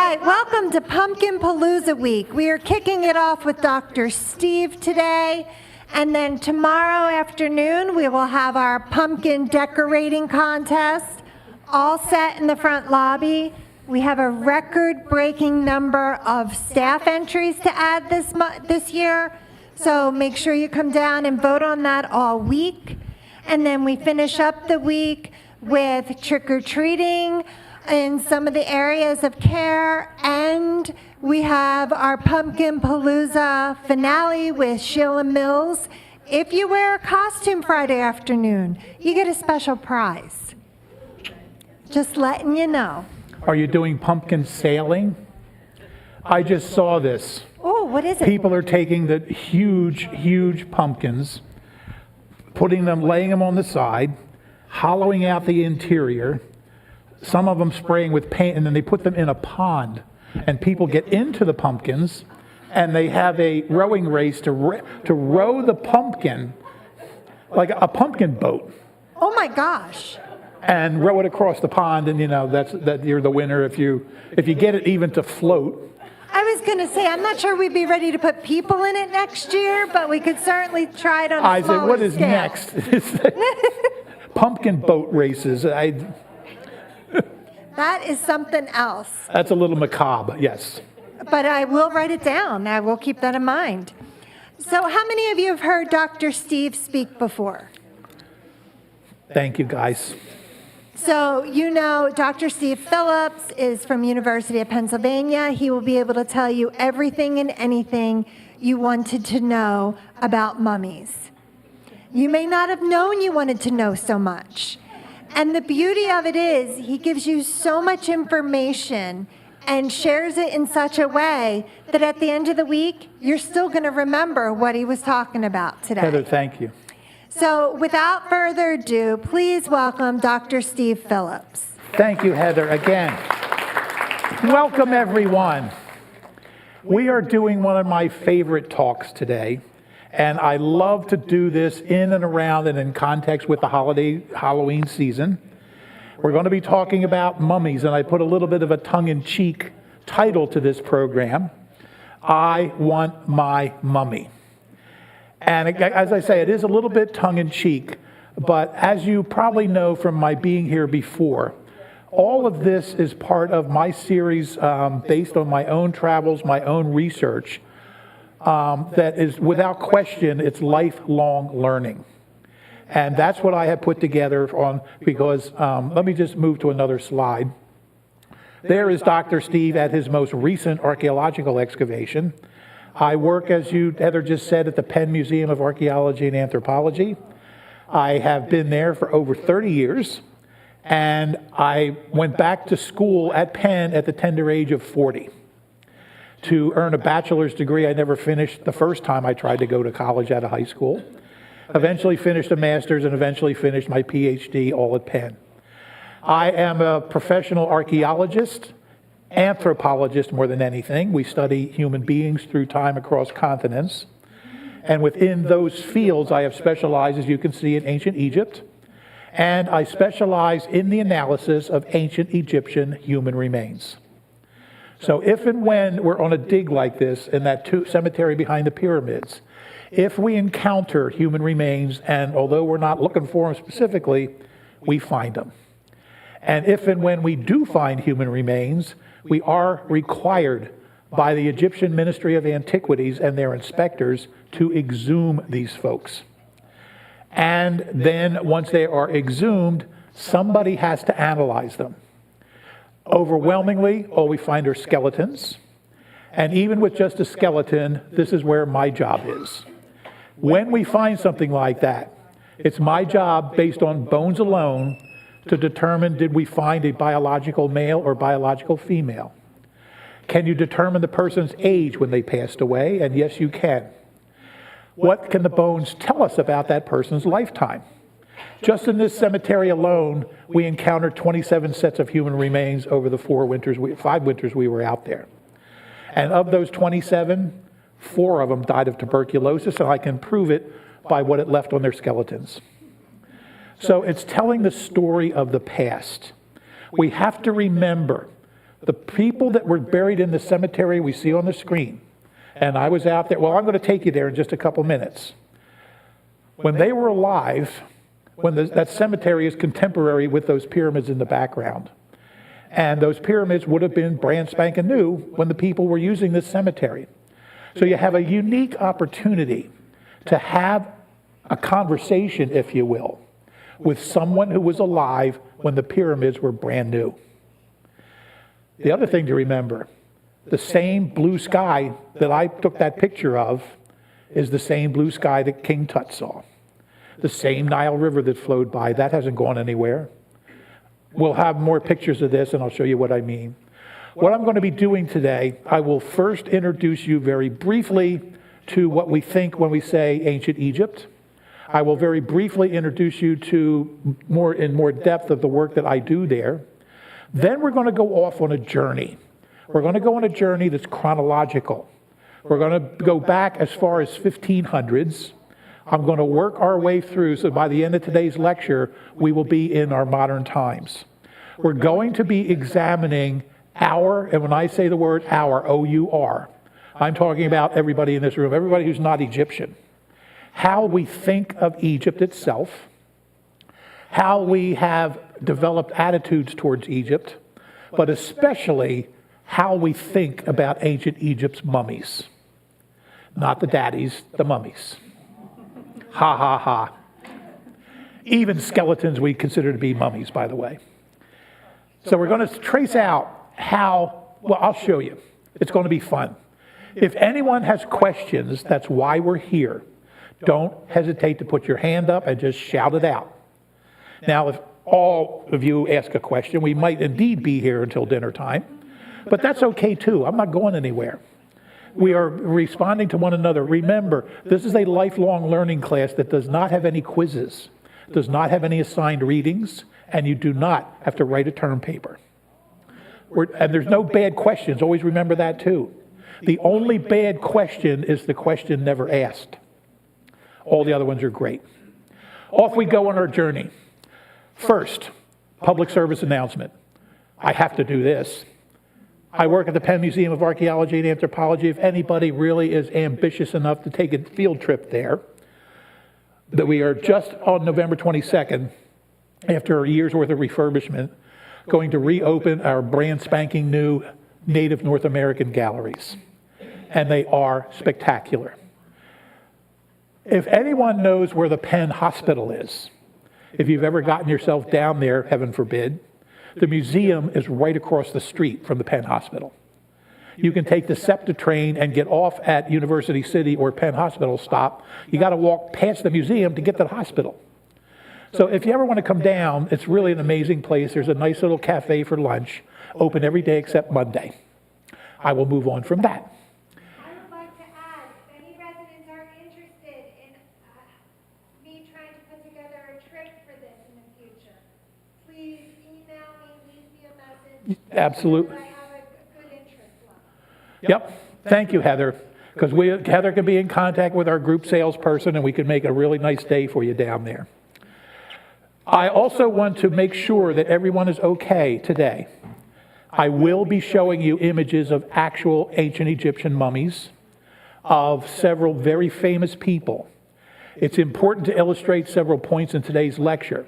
right, welcome to Pumpkin Palooza Week. We are kicking it off with Dr. Steve today, and then tomorrow afternoon we will have our pumpkin decorating contest, all set in the front lobby. We have a record-breaking number of staff entries to add this year, so make sure you come down and vote on that all week. And then we finish up the week with trick-or-treating in some of the areas of care, and we have our Pumpkin Palooza finale with Sheila Mills. If you wear a costume Friday afternoon, you get a special prize. Just letting you know. Are you doing pumpkin sailing? I just saw this. Oh, what is it? People are taking the huge pumpkins, laying them on the side, hollowing out the interior, some of them spraying with paint, and then they put them in a pond. And people get into the pumpkins, and they have a rowing race to row the pumpkin like a pumpkin boat. Oh my gosh. And row it across the pond, and that you're the winner if you get it even to float. I was going to say, I'm not sure we'd be ready to put people in it next year, but we could certainly try it on a smaller scale. I said, what is next? Pumpkin boat races. That is something else. That's a little macabre, yes. But I will write it down. I will keep that in mind. So how many of you have heard Dr. Steve speak before? Thank you, guys. So you know Dr. Steve Phillips is from University of Pennsylvania. He will be able to tell you everything and anything you wanted to know about mummies. You may not have known you wanted to know so much. And the beauty of it is he gives you so much information and shares it in such a way that at the end of the week, you're still going to remember what he was talking about today. Heather, thank you. So without further ado, please welcome Dr. Steve Phillips. Thank you, Heather, again. Welcome, everyone. We are doing one of my favorite talks today, and I love to do this in and around and in context with the Halloween season. We're going to be talking about mummies, and I put a little bit of a tongue-in-cheek title to this program, I Want My Mummy. And as I say, it is a little bit tongue-in-cheek, but as you probably know from my being here before, all of this is part of my series based on my own travels, my own research, that is, without question, it's lifelong learning. And that's what I have put together on, because, let me just move to another slide. There is Dr. Steve at his most recent archaeological excavation. I work, as Heather just said, at the Penn Museum of Archaeology and Anthropology. I have been there for over 30 years, and I went back to school at Penn at the tender age of 40 to earn a bachelor's degree. I never finished the first time I tried to go to college out of high school. Eventually finished a master's and eventually finished my PhD, all at Penn. I am a professional archaeologist, anthropologist more than anything. We study human beings through time across continents. And within those fields, I have specialized, as you can see, in ancient Egypt. And I specialize in the analysis of ancient Egyptian human remains. So if and when we're on a dig like this in that cemetery behind the pyramids, if we encounter human remains, and although we're not looking for them specifically, we find them. And if and when we do find human remains, we are required by the Egyptian Ministry of Antiquities and their inspectors to exhume these folks. And then once they are exhumed, somebody has to analyze them. Overwhelmingly, all we find are skeletons. And even with just a skeleton, this is where my job is. When we find something like that, it's my job, based on bones alone, to determine, did we find a biological male or biological female? Can you determine the person's age when they passed away? And yes, you can. What can the bones tell us about that person's lifetime? Just in this cemetery alone, we encountered 27 sets of human remains over the 5 winters we were out there. And of those 27, 4 of them died of tuberculosis, and I can prove it by what it left on their skeletons. So it's telling the story of the past. We have to remember The people that were buried in the cemetery we see on the screen, and I was out there, well, I'm going to take you there in just a couple minutes. When they were alive, that cemetery is contemporary with those pyramids in the background. And those pyramids would have been brand spanking new when the people were using this cemetery. So you have a unique opportunity to have a conversation, if you will, with someone who was alive when the pyramids were brand new. The other thing to remember, the same blue sky that I took that picture of is the same blue sky that King Tut saw. The same Nile River that flowed by, that hasn't gone anywhere. We'll have more pictures of this and I'll show you what I mean. What I'm going to be doing today, I will first introduce you very briefly to what we think when we say ancient Egypt. I will very briefly introduce you to in more depth of the work that I do there. Then we're going to go off on a journey. We're going to go on a journey that's chronological. We're going to go back as far as 1500s. I'm going to work our way through, so by the end of today's lecture, we will be in our modern times. We're going to be examining our, and when I say the word our, O-U-R, I'm talking about everybody in this room, everybody who's not Egyptian. How we think of Egypt itself, how we have developed attitudes towards Egypt, but especially how we think about ancient Egypt's mummies. Not the daddies, the mummies. Ha ha ha. Even skeletons we consider to be mummies, by the way. So we're going to trace out well, I'll show you. It's going to be fun. If anyone has questions, that's why we're here. Don't hesitate to put your hand up and just shout it out. Now, if all of you ask a question, we might indeed be here until dinner time, but that's okay too. I'm not going anywhere. We are responding to one another. Remember, this is a lifelong learning class that does not have any quizzes, does not have any assigned readings, and you do not have to write a term paper. And there's no bad questions. Always remember that too. The only bad question is the question never asked. All the other ones are great. Off we go on our journey. First, public service announcement. I have to do this. I work at the Penn Museum of Archaeology and Anthropology. If anybody really is ambitious enough to take a field trip there, that we are just on November 22nd, after a year's worth of refurbishment, going to reopen our brand spanking new native North American galleries. And they are spectacular. If anyone knows where the Penn Hospital is, if you've ever gotten yourself down there, heaven forbid, the museum is right across the street from the Penn Hospital. You can take the SEPTA train and get off at University City or Penn Hospital stop. You got to walk past the museum to get to the hospital. So if you ever want to come down, it's really an amazing place. There's a nice little cafe for lunch, open every day except Monday. I will move on from that. I would like to add, if any residents are interested in me trying to put together a trip for this in the future, please email me, leave me a message. Absolutely. I have a good interest level. Yep. Thank you, Heather. Because Heather can be in contact with our group salesperson and we can make a really nice day for you down there. I also want to make sure that everyone is okay today. I will be showing you images of actual ancient Egyptian mummies of several very famous people. It's important to illustrate several points in today's lecture,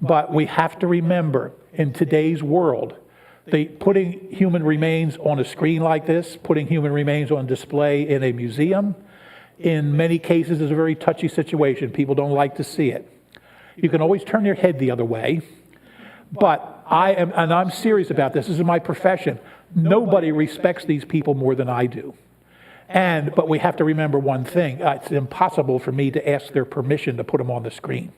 but we have to remember in today's world, putting human remains on a screen like this, putting human remains on display in a museum, in many cases is a very touchy situation. People don't like to see it. You can always turn your head the other way, but I'm serious about this. This is my profession. Nobody respects these people more than I do. But we have to remember one thing. It's impossible for me to ask their permission to put them on the screen.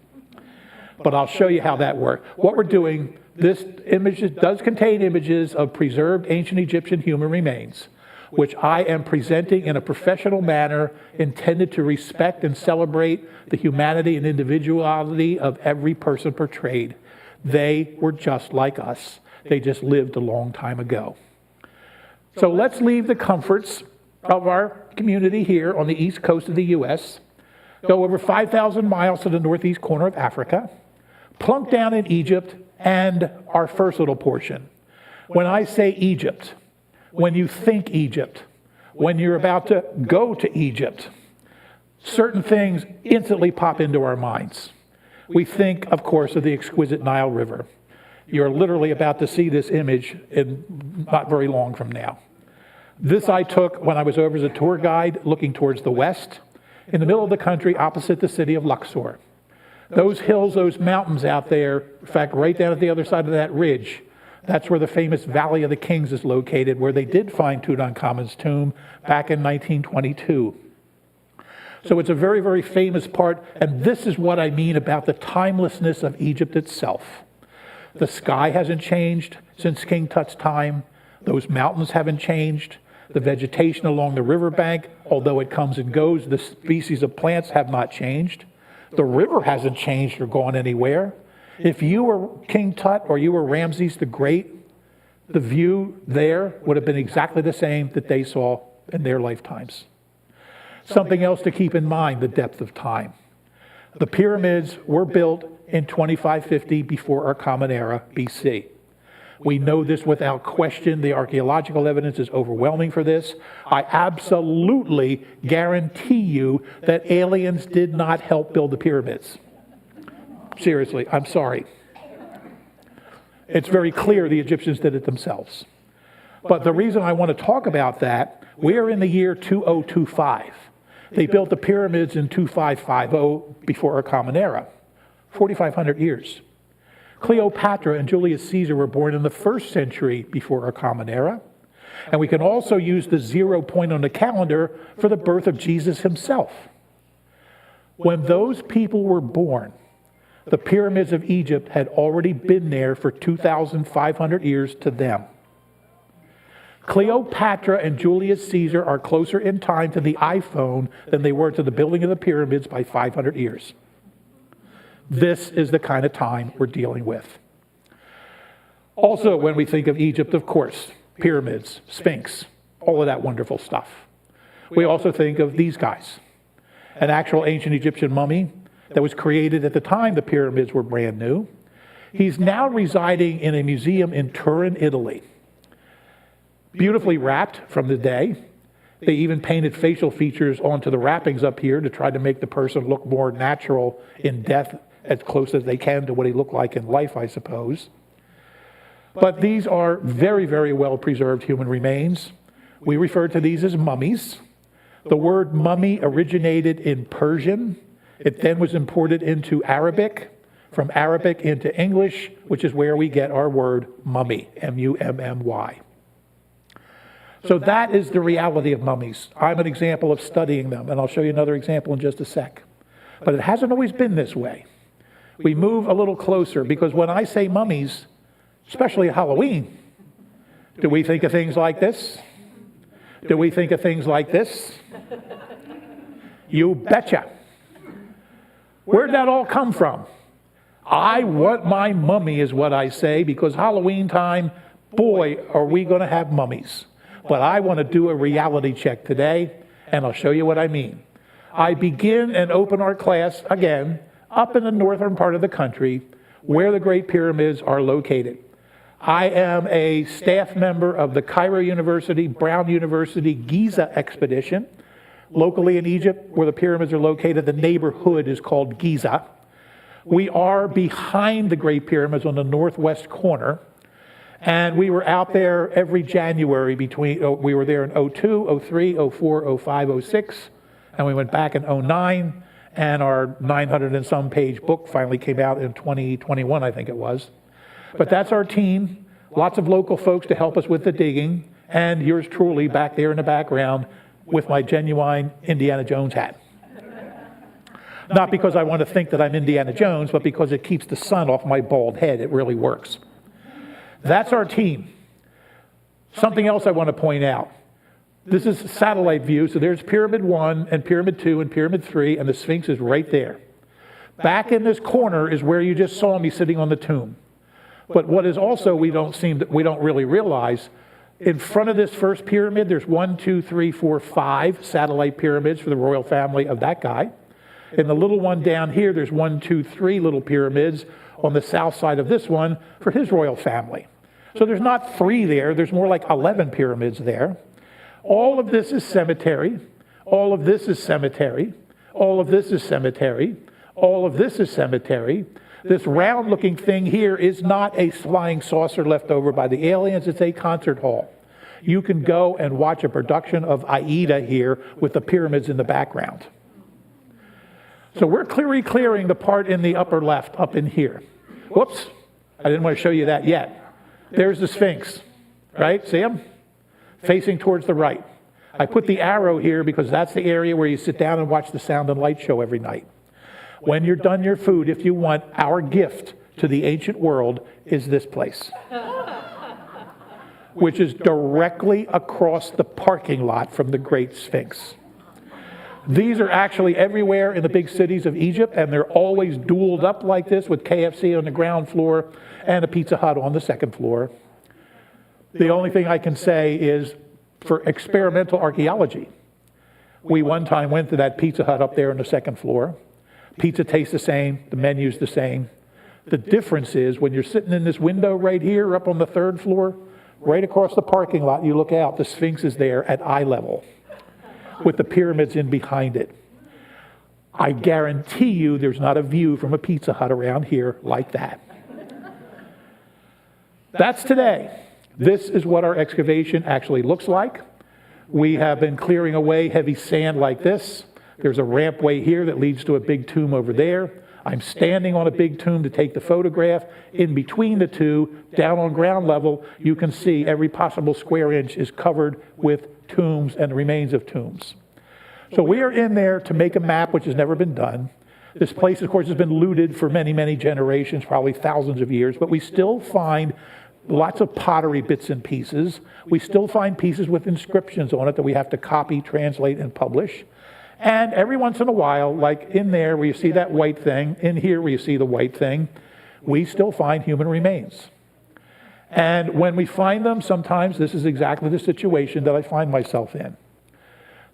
But I'll show you how that works. What we're doing, this image does contain images of preserved ancient Egyptian human remains, which I am presenting in a professional manner intended to respect and celebrate the humanity and individuality of every person portrayed. They were just like us. They just lived a long time ago. So let's leave the comforts of our community here on the east coast of the U.S., go over 5,000 miles to the northeast corner of Africa, plunk down in Egypt, and our first little portion. When I say Egypt, when you think Egypt, when you're about to go to Egypt, certain things instantly pop into our minds. We think, of course, of the exquisite Nile River. You're literally about to see this image in not very long from now. This I took when I was over as a tour guide looking towards the west, in the middle of the country opposite the city of Luxor. Those hills, those mountains out there, in fact, right down at the other side of that ridge, that's where the famous Valley of the Kings is located, where they did find Tutankhamun's tomb back in 1922. So it's a very, very famous part, and this is what I mean about the timelessness of Egypt itself. The sky hasn't changed since King Tut's time. Those mountains haven't changed. The vegetation along the riverbank, although it comes and goes, the species of plants have not changed. The river hasn't changed or gone anywhere. If you were King Tut or you were Ramses the Great, the view there would have been exactly the same that they saw in their lifetimes. Something else to keep in mind, the depth of time. The pyramids were built in 2550 before our Common Era, BC. We know this without question. The archaeological evidence is overwhelming for this. I absolutely guarantee you that aliens did not help build the pyramids. Seriously, I'm sorry. It's very clear the Egyptians did it themselves. But the reason I want to talk about that, we are in the year 2025. They built the pyramids in 2550 before our Common Era, 4,500 years. Cleopatra and Julius Caesar were born in the 1st century before our Common Era. And we can also use the 0 point on the calendar for the birth of Jesus himself. When those people were born, the pyramids of Egypt had already been there for 2,500 years to them. Cleopatra and Julius Caesar are closer in time to the iPhone than they were to the building of the pyramids by 500 years. This is the kind of time we're dealing with. Also, when we think of Egypt, of course, pyramids, Sphinx, all of that wonderful stuff. We also think of these guys. An actual ancient Egyptian mummy that was created at the time the pyramids were brand new. He's now residing in a museum in Turin, Italy. Beautifully wrapped from the day. They even painted facial features onto the wrappings up here to try to make the person look more natural in death, as close as they can to what he looked like in life, I suppose. But these are very, very well preserved human remains. We refer to these as mummies. The word mummy originated in Persian. It then was imported into Arabic, from Arabic into English, which is where we get our word mummy, M-U-M-M-Y. So that is the reality of mummies. I'm an example of studying them, and I'll show you another example in just a sec. But it hasn't always been this way. We move a little closer, because when I say mummies, especially at Halloween, do we think of things like this? Do we think of things like this? You betcha. Where'd that all come from? I want my mummy is what I say, because Halloween time, boy, are we going to have mummies. But I want to do a reality check today, and I'll show you what I mean. I begin and open our class, again, up in the northern part of the country, where the Great Pyramids are located. I am a staff member of the Cairo University, Brown University, Giza expedition. Locally in Egypt, where the pyramids are located, the neighborhood is called Giza. We are behind the Great Pyramids on the northwest corner. And we were out there every January we were there in 02, 03, 04, 05, 06, and we went back in 09, and our 900 and some page book finally came out in 2021, I think it was. But that's our team, lots of local folks to help us with the digging, and yours truly back there in the background with my genuine Indiana Jones hat. Not because I want to think that I'm Indiana Jones, but because it keeps the sun off my bald head. It really works. That's our team. Something else I want to point out. This is a satellite view, so there's Pyramid 1 and Pyramid 2 and Pyramid 3, and the Sphinx is right there. Back in this corner is where you just saw me sitting on the tomb. But what is also we don't really realize, in front of this first pyramid, there's 1, 2, 3, 4, 5 satellite pyramids for the royal family of that guy. In the little one down here, there's 1, 2, 3 little pyramids on the south side of this one for his royal family. So there's not 3 there, there's more like 11 pyramids there. All of this is cemetery. All of this is cemetery. All of this is cemetery. All of this is cemetery. This round-looking thing here is not a flying saucer left over by the aliens, it's a concert hall. You can go and watch a production of Aida here with the pyramids in the background. So we're clearing the part in the upper left, up in here. Whoops, I didn't want to show you that yet. There's the Sphinx, right? See him? Facing towards the right. I put the arrow here because that's the area where you sit down and watch the sound and light show every night. When you're done your food, if you want, our gift to the ancient world is this place, which is directly across the parking lot from the Great Sphinx. These are actually everywhere in the big cities of Egypt, and they're always dualed up like this with KFC on the ground floor and a Pizza Hut on the second floor. The only thing I can say is for experimental archaeology, we one time went to that Pizza Hut up there on the second floor. Pizza tastes the same, the menu's the same. The difference is when you're sitting in this window right here up on the third floor, right across the parking lot, you look out, the Sphinx is there at eye level with the pyramids in behind it. I guarantee you there's not a view from a Pizza Hut around here like that. That's today. This is what our excavation actually looks like. We have been clearing away heavy sand like this. There's a rampway here that leads to a big tomb over there. I'm standing on a big tomb to take the photograph. In between the two, down on ground level, you can see every possible square inch is covered with tombs and the remains of tombs. So we are in there to make a map, which has never been done. This place, of course, has been looted for many, many generations, probably thousands of years, but we still find lots of pottery bits and pieces. We still find pieces with inscriptions on it that we have to copy, translate, and publish. And every once in a while, like in there where you see that white thing, in here where you see the white thing, we still find human remains. And when we find them, sometimes this is exactly the situation that I find myself in.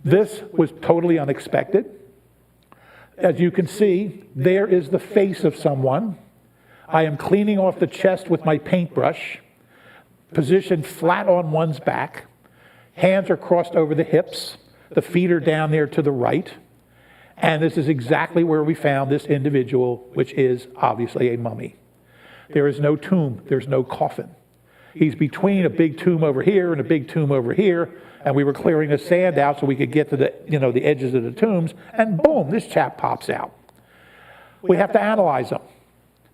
This was totally unexpected. As you can see, there is the face of someone. I am cleaning off the chest with my paintbrush, positioned flat on one's back. Hands are crossed over the hips. The feet are down there to the right. And this is exactly where we found this individual, which is obviously a mummy. There is no tomb. There's no coffin. He's between a big tomb over here and a big tomb over here. And we were clearing the sand out so we could get to the edges of the tombs. And boom, this chap pops out. We have to analyze them.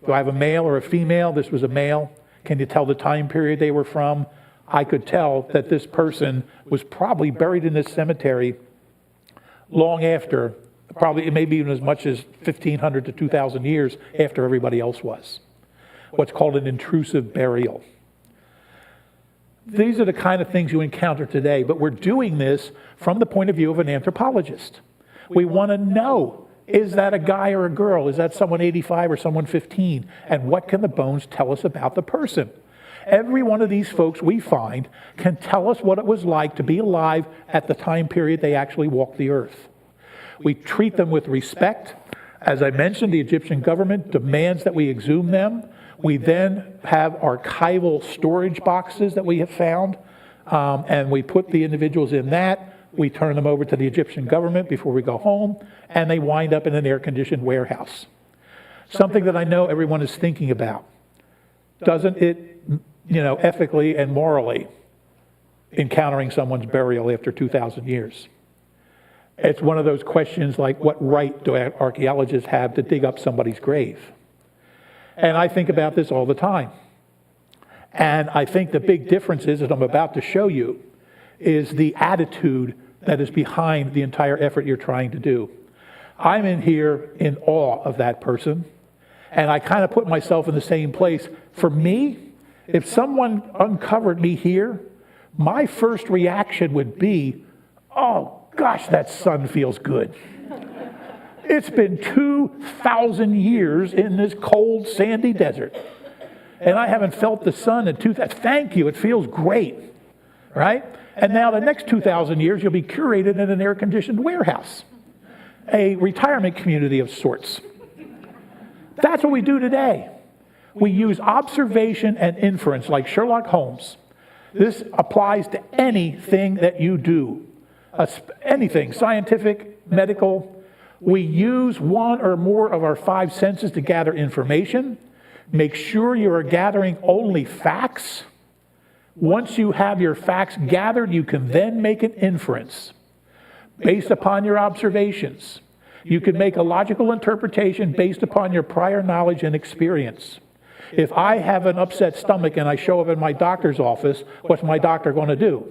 Do I have a male or a female? This was a male. Can you tell the time period they were from? I could tell that this person was probably buried in this cemetery long after, probably maybe even as much as 1,500 to 2,000 years after everybody else was. What's called an intrusive burial. These are the kind of things you encounter today, but we're doing this from the point of view of an anthropologist. We want to know, is that a guy or a girl? Is that someone 85 or someone 15? And what can the bones tell us about the person? Every one of these folks we find can tell us what it was like to be alive at the time period they actually walked the earth. We treat them with respect. As I mentioned, the Egyptian government demands that we exhume them. We then have archival storage boxes that we have found, and we put the individuals in that. We turn them over to the Egyptian government before we go home, and they wind up in an air-conditioned warehouse. Something that I know everyone is thinking about. Doesn't it, ethically and morally, encountering someone's burial after 2,000 years? It's one of those questions like, what right do archaeologists have to dig up somebody's grave? And I think about this all the time. And I think the big difference is, as I'm about to show you, is the attitude that is behind the entire effort you're trying to do. I'm in here in awe of that person, and I kind of put myself in the same place. For me, if someone uncovered me here, my first reaction would be, oh gosh, that sun feels good. It's been 2,000 years in this cold, sandy desert, and I haven't felt the sun in 2,000. Thank you, it feels great, right? And now the next 2,000 years, you'll be curated in an air-conditioned warehouse, a retirement community of sorts. That's what we do today. We use observation and inference like Sherlock Holmes. This applies to anything that you do, anything, scientific, medical. We use one or more of our five senses to gather information. Make sure you are gathering only facts. Once you have your facts gathered, you can then make an inference based upon your observations. You can make a logical interpretation based upon your prior knowledge and experience. If I have an upset stomach and I show up in my doctor's office, what's my doctor going to do?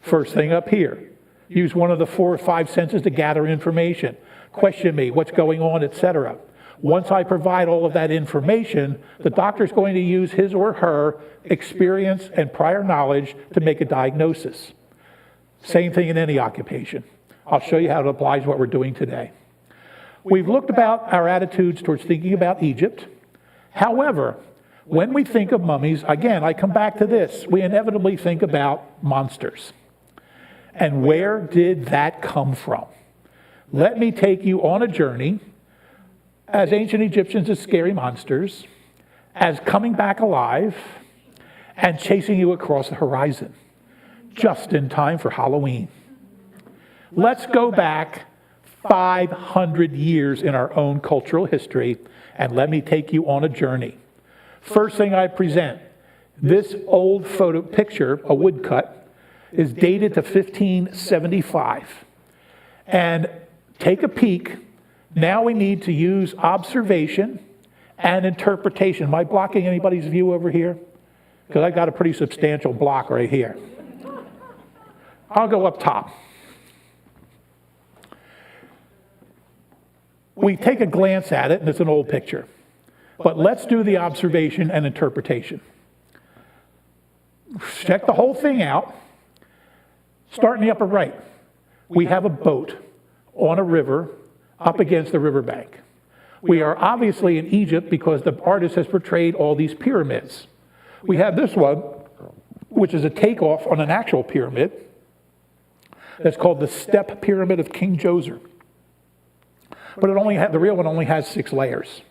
First thing up here, use one of the 4 or 5 senses to gather information. Question me, what's going on, etc. Once I provide all of that information, the doctor's going to use his or her experience and prior knowledge to make a diagnosis. Same thing in any occupation. I'll show you how it applies to what we're doing today. We've looked about our attitudes towards thinking about Egypt. However, when we think of mummies, again, I come back to this, we inevitably think about monsters. And where did that come from? Let me take you on a journey as ancient Egyptians as scary monsters, as coming back alive, and chasing you across the horizon, just in time for Halloween. Let's go back 500 years in our own cultural history, and let me take you on a journey. First thing I present, this old photo picture, a woodcut, is dated to 1575. And take a peek. Now we need to use observation and interpretation. Am I blocking anybody's view over here? Because I got a pretty substantial block right here. I'll go up top. We take a glance at it, and it's an old picture. But let's do the observation and interpretation. Check the whole thing out. Start in the upper right. We have a boat on a river up against the riverbank. We are obviously in Egypt because the artist has portrayed all these pyramids. We have this one, which is a takeoff on an actual pyramid. That's called the Step Pyramid of King Djoser. But the real one only has 6 layers.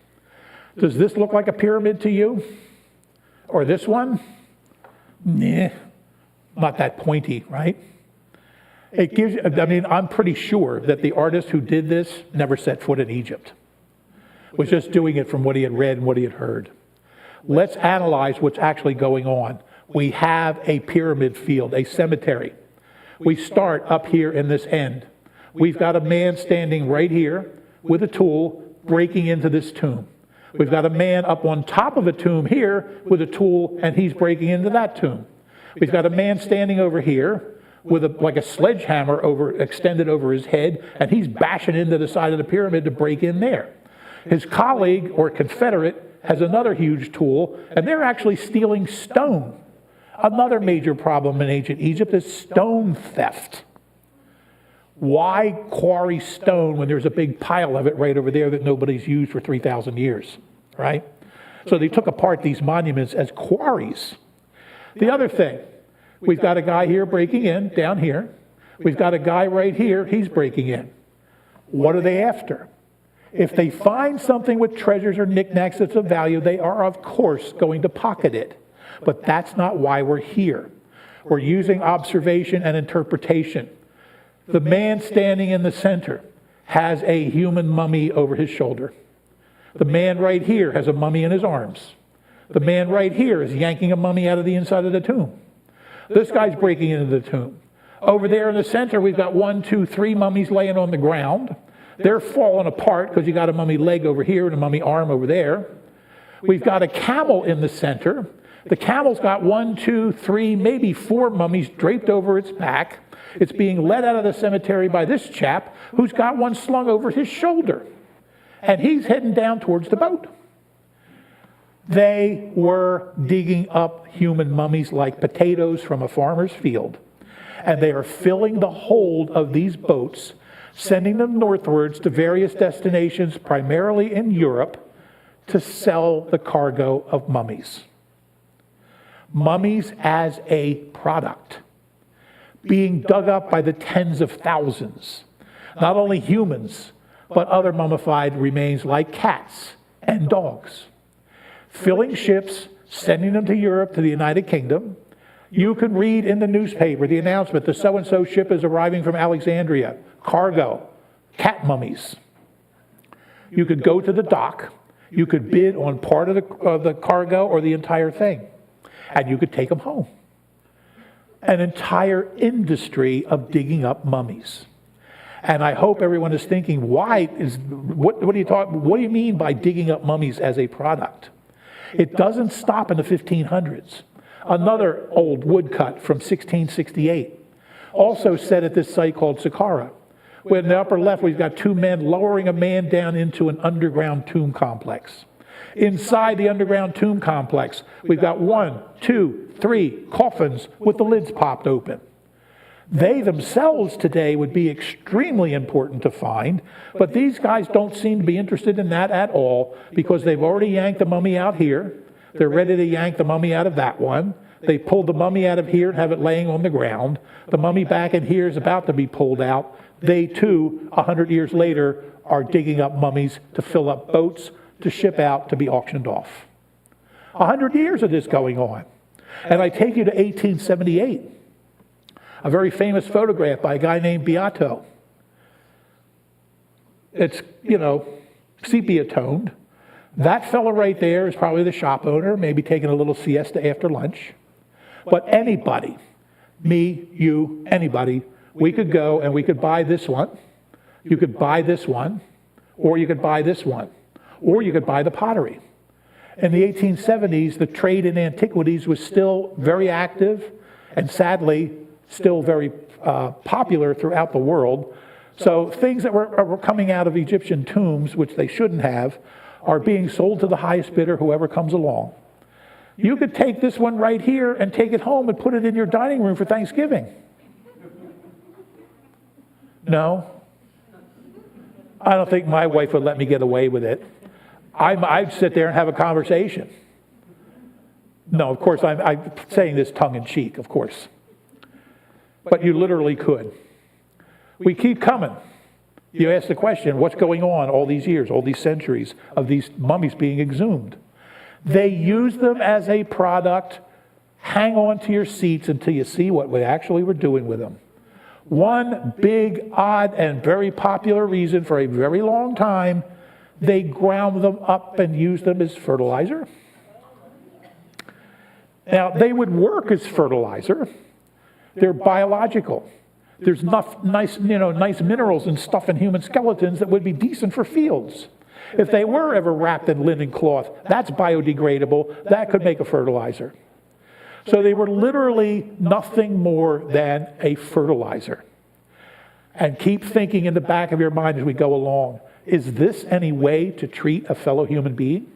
Does this look like a pyramid to you? Or this one? Nah, not that pointy, right? It gives you, I'm pretty sure that the artist who did this never set foot in Egypt. Was just doing it from what he had read and what he had heard. Let's analyze what's actually going on. We have a pyramid field, a cemetery. We start up here in this end. We've got a man standing right here with a tool breaking into this tomb. We've got a man up on top of a tomb here with a tool, and he's breaking into that tomb. We've got a man standing over here with like a sledgehammer extended over his head, and he's bashing into the side of the pyramid to break in there. His colleague or confederate has another huge tool, and they're actually stealing stone. Another major problem in ancient Egypt is stone theft. Why quarry stone when there's a big pile of it right over there that nobody's used for 3,000 years, right? So they took apart these monuments as quarries. The other thing, we've got a guy here breaking in, down here. We've got a guy right here, he's breaking in. What are they after? If they find something with treasures or knickknacks that's of value, they are, of course, going to pocket it. But that's not why we're here. We're using observation and interpretation. The man standing in the center has a human mummy over his shoulder. The man right here has a mummy in his arms. The man right here is yanking a mummy out of the inside of the tomb. This guy's breaking into the tomb. Over there in the center, we've got 1, 2, 3 mummies laying on the ground. They're falling apart because you got a mummy leg over here and a mummy arm over there. We've got a camel in the center. The camel's got 1, 2, 3, maybe 4 mummies draped over its back. It's being led out of the cemetery by this chap who's got one slung over his shoulder. And he's heading down towards the boat. They were digging up human mummies like potatoes from a farmer's field. And they are filling the hold of these boats, sending them northwards to various destinations, primarily in Europe, to sell the cargo of mummies. Mummies as a product, being dug up by the tens of thousands. Not only humans, but other mummified remains like cats and dogs. filling ships, sending them to Europe, to the United Kingdom. You can read in the newspaper the announcement, the so-and-so ship is arriving from Alexandria, cargo, cat mummies. You could go to the dock, you could bid on part of the cargo or the entire thing, and you could take them home. An entire industry of digging up mummies. And I hope everyone is thinking, what do you mean by digging up mummies as a product? It doesn't stop in the 1500s. Another old woodcut from 1668, also set at this site called Saqqara. Where in the upper left, we've got two men lowering a man down into an underground tomb complex. Inside the underground tomb complex, we've got 1, 2, 3 coffins with the lids popped open. They themselves today would be extremely important to find, but these guys don't seem to be interested in that at all because they've already yanked the mummy out here. They're ready to yank the mummy out of that one. They pulled the mummy out of here and have it laying on the ground. The mummy back in here is about to be pulled out. They too, 100 years later, are digging up mummies to fill up boats to ship out to be auctioned off. 100 years of this going on. And I take you to 1878. A very famous photograph by a guy named Beato. It's, sepia toned. That fella right there is probably the shop owner, maybe taking a little siesta after lunch. But anybody, me, you, anybody, we could go and we could buy this one. You could buy this one, or you could buy this one, or you could buy the pottery. In the 1870s, the trade in antiquities was still very active and sadly still very popular throughout the world. So things that were coming out of Egyptian tombs, which they shouldn't have, are being sold to the highest bidder, whoever comes along. You could take this one right here and take it home and put it in your dining room for Thanksgiving. No? I don't think my wife would let me get away with it. I'd sit there and have a conversation. No, of course, I'm saying this tongue-in-cheek, of course. But you literally could. We keep coming. You ask the question, what's going on all these years, all these centuries of these mummies being exhumed? They use them as a product. Hang on to your seats until you see what we actually were doing with them. One big, odd, and very popular reason for a very long time, they ground them up and used them as fertilizer. Now, they would work as fertilizer. They're biological. There's nice minerals and stuff in human skeletons that would be decent for fields. If they were ever wrapped in linen cloth, that's biodegradable. That could make a fertilizer. So they were literally nothing more than a fertilizer. And keep thinking in the back of your mind as we go along, is this any way to treat a fellow human being?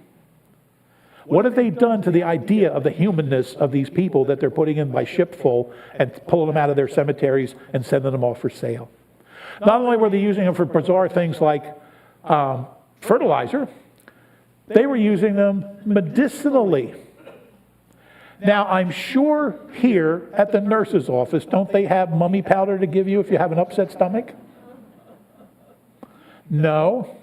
What have they done to the idea of the humanness of these people that they're putting in by shipful and pulling them out of their cemeteries and sending them off for sale? Not only were they using them for bizarre things like fertilizer, they were using them medicinally. Now, I'm sure here at the nurse's office, don't they have mummy powder to give you if you have an upset stomach? No.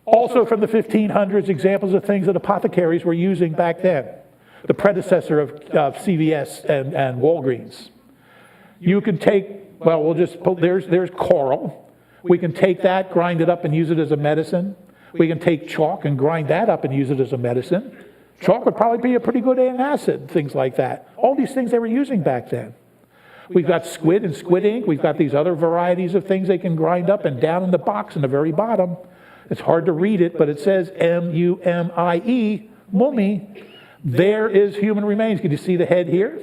Also from the 1500s, examples of things that apothecaries were using back then. The predecessor of CVS and Walgreens. You can take, there's coral. We can take that, grind it up and use it as a medicine. We can take chalk and grind that up and use it as a medicine. Chalk would probably be a pretty good antacid, things like that. All these things they were using back then. We've got squid and squid ink. We've got these other varieties of things they can grind up, and down in the box in the very bottom, it's hard to read it, but it says M-U-M-I-E, mummy. There is human remains. Can you see the head here?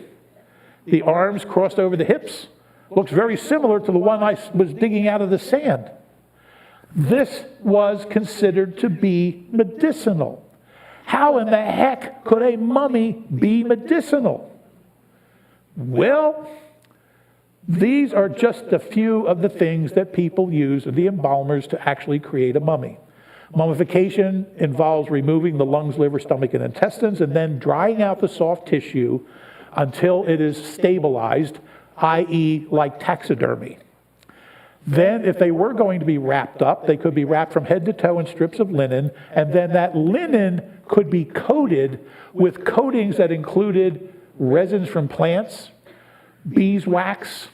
The arms crossed over the hips. Looks very similar to the one I was digging out of the sand. This was considered to be medicinal. How in the heck could a mummy be medicinal? Well, these are just a few of the things that people use, the embalmers, to actually create a mummy. Mummification involves removing the lungs, liver, stomach, and intestines, and then drying out the soft tissue until it is stabilized, i.e. like taxidermy. Then, if they were going to be wrapped up, they could be wrapped from head to toe in strips of linen, and then that linen could be coated with coatings that included resins from plants, beeswax,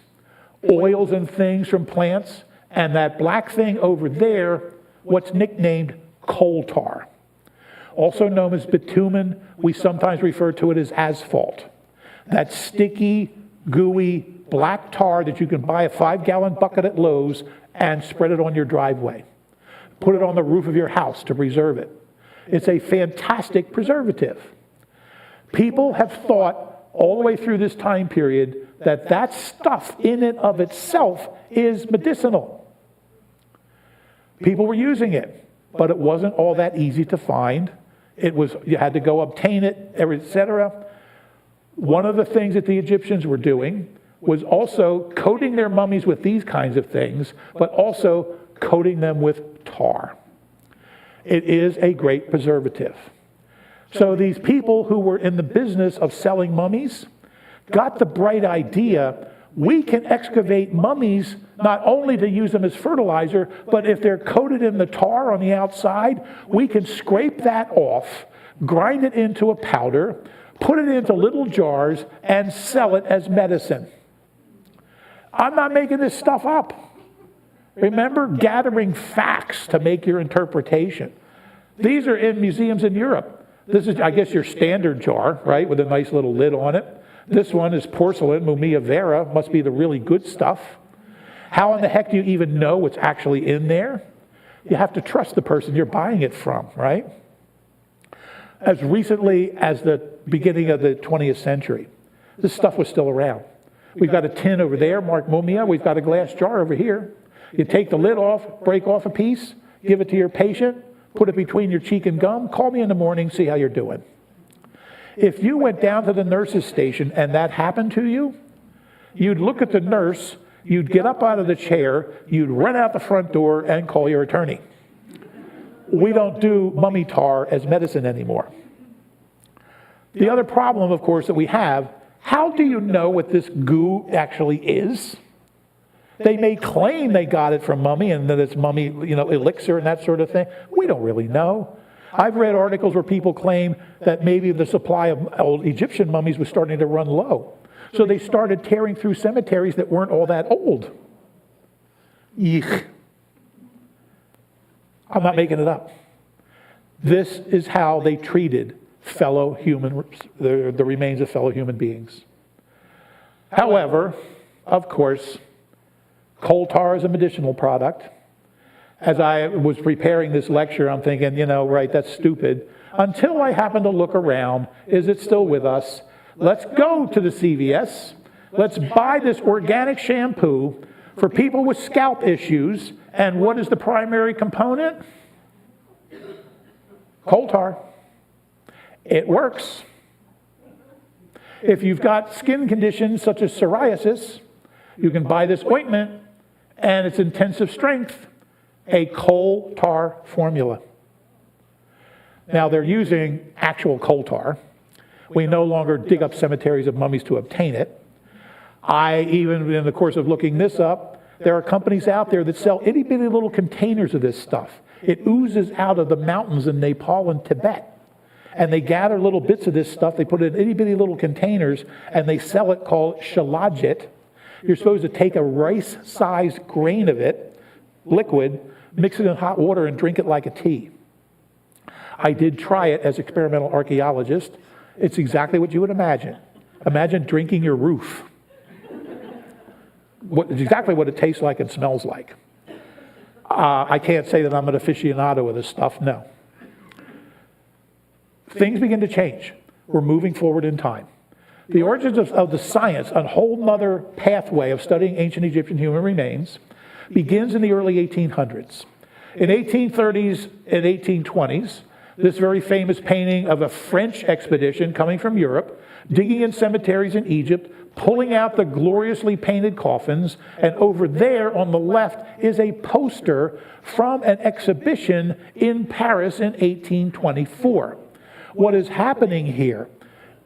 oils and things from plants, and that black thing over there, what's nicknamed coal tar. Also known as bitumen, we sometimes refer to it as asphalt. That sticky, gooey, black tar that you can buy a 5-gallon bucket at Lowe's and spread it on your driveway. Put it on the roof of your house to preserve it. It's a fantastic preservative. People have thought all the way through this time period that that stuff in and of itself is medicinal. People were using it, but it wasn't all that easy to find. You had to go obtain it, etc. One of the things that the Egyptians were doing was also coating their mummies with these kinds of things, but also coating them with tar. It is a great preservative. So these people who were in the business of selling mummies got the bright idea, we can excavate mummies not only to use them as fertilizer, but if they're coated in the tar on the outside, we can scrape that off, grind it into a powder, put it into little jars, and sell it as medicine. I'm not making this stuff up. Remember, gathering facts to make your interpretation. These are in museums in Europe. This is, I guess, your standard jar, right, with a nice little lid on it. This one is porcelain, Mumia Vera, must be the really good stuff. How in the heck do you even know what's actually in there? You have to trust the person you're buying it from, right? As recently as the beginning of the 20th century, this stuff was still around. We've got a tin over there marked Mumia. We've got a glass jar over here. You take the lid off, break off a piece, give it to your patient, put it between your cheek and gum, call me in the morning, see how you're doing. If you went down to the nurse's station and that happened to you, you'd look at the nurse, you'd get up out of the chair, you'd run out the front door and call your attorney. We don't do mummy tar as medicine anymore. The other problem, of course, that we have, how do you know what this goo actually is? They may claim they got it from mummy and that it's mummy, elixir and that sort of thing. We don't really know. I've read articles where people claim that maybe the supply of old Egyptian mummies was starting to run low. So they started tearing through cemeteries that weren't all that old. Eek. I'm not making it up. This is how they treated the remains of fellow human beings. However, of course, coal tar is a medicinal product. As I was preparing this lecture, I'm thinking, right, that's stupid. Until I happened to look around, is it still with us? Let's go to the CVS. Let's buy this organic shampoo for people with scalp issues. And what is the primary component? Coal tar. It works. If you've got skin conditions such as psoriasis, you can buy this ointment, and it's intensive strength, a coal tar formula. Now, they're using actual coal tar. We no longer dig up cemeteries of mummies to obtain it. Even in the course of looking this up, there are companies out there that sell itty-bitty little containers of this stuff. It oozes out of the mountains in Nepal and Tibet. And they gather little bits of this stuff, they put it in itty-bitty little containers, and they sell it called shilajit. You're supposed to take a rice-sized grain of it, liquid, mix it in hot water, and drink it like a tea. I did try it as experimental archaeologist. It's exactly what you would imagine. Imagine drinking your roof. It's exactly what it tastes like and smells like. I can't say that I'm an aficionado of this stuff, no. Things begin to change. We're moving forward in time. The origins of the science, a whole other pathway of studying ancient Egyptian human remains, begins in the early 1800s. In 1830s and 1820s, this very famous painting of a French expedition coming from Europe, digging in cemeteries in Egypt, pulling out the gloriously painted coffins, and over there on the left is a poster from an exhibition in Paris in 1824. What is happening here?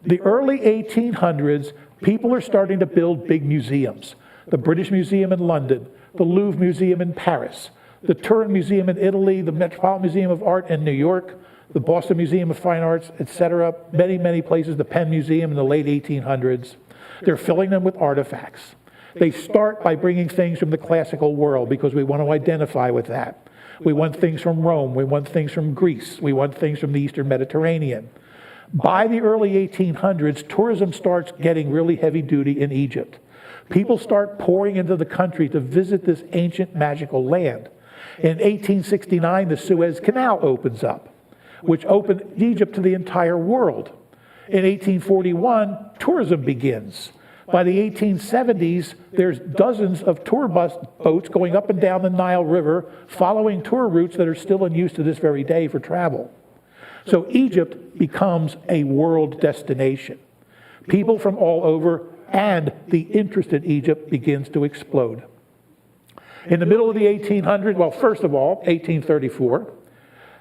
The early 1800s, people are starting to build big museums. The British Museum in London, the Louvre Museum in Paris, the Turin Museum in Italy, the Metropolitan Museum of Art in New York, the Boston Museum of Fine Arts, etc., many, many places, the Penn Museum in the late 1800s. They're filling them with artifacts. They start by bringing things from the classical world because we want to identify with that. We want things from Rome, we want things from Greece, we want things from the Eastern Mediterranean. By the early 1800s, tourism starts getting really heavy duty in Egypt. People start pouring into the country to visit this ancient magical land. In 1869, the Suez Canal opens up, which opened Egypt to the entire world. In 1841, tourism begins. By the 1870s, there's dozens of tour bus boats going up and down the Nile River, following tour routes that are still in use to this very day for travel. So Egypt becomes a world destination. People from all over, and the interest in Egypt begins to explode. In the middle of the 1800s, well, first of all, 1834,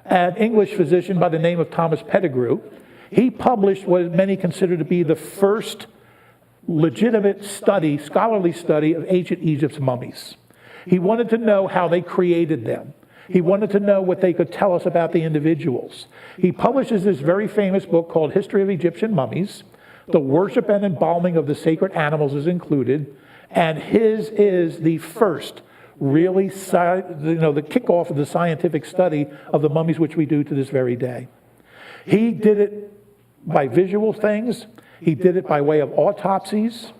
an English physician by the name of Thomas Pettigrew, he published what many consider to be the first legitimate study, scholarly study of ancient Egypt's mummies. He wanted to know how they created them. He wanted to know what they could tell us about the individuals. He publishes this very famous book called History of Egyptian Mummies. The worship and embalming of the sacred animals is included, and his is the first really, the kickoff of the scientific study of the mummies which we do to this very day. He did it by visual things. He did it by way of autopsies.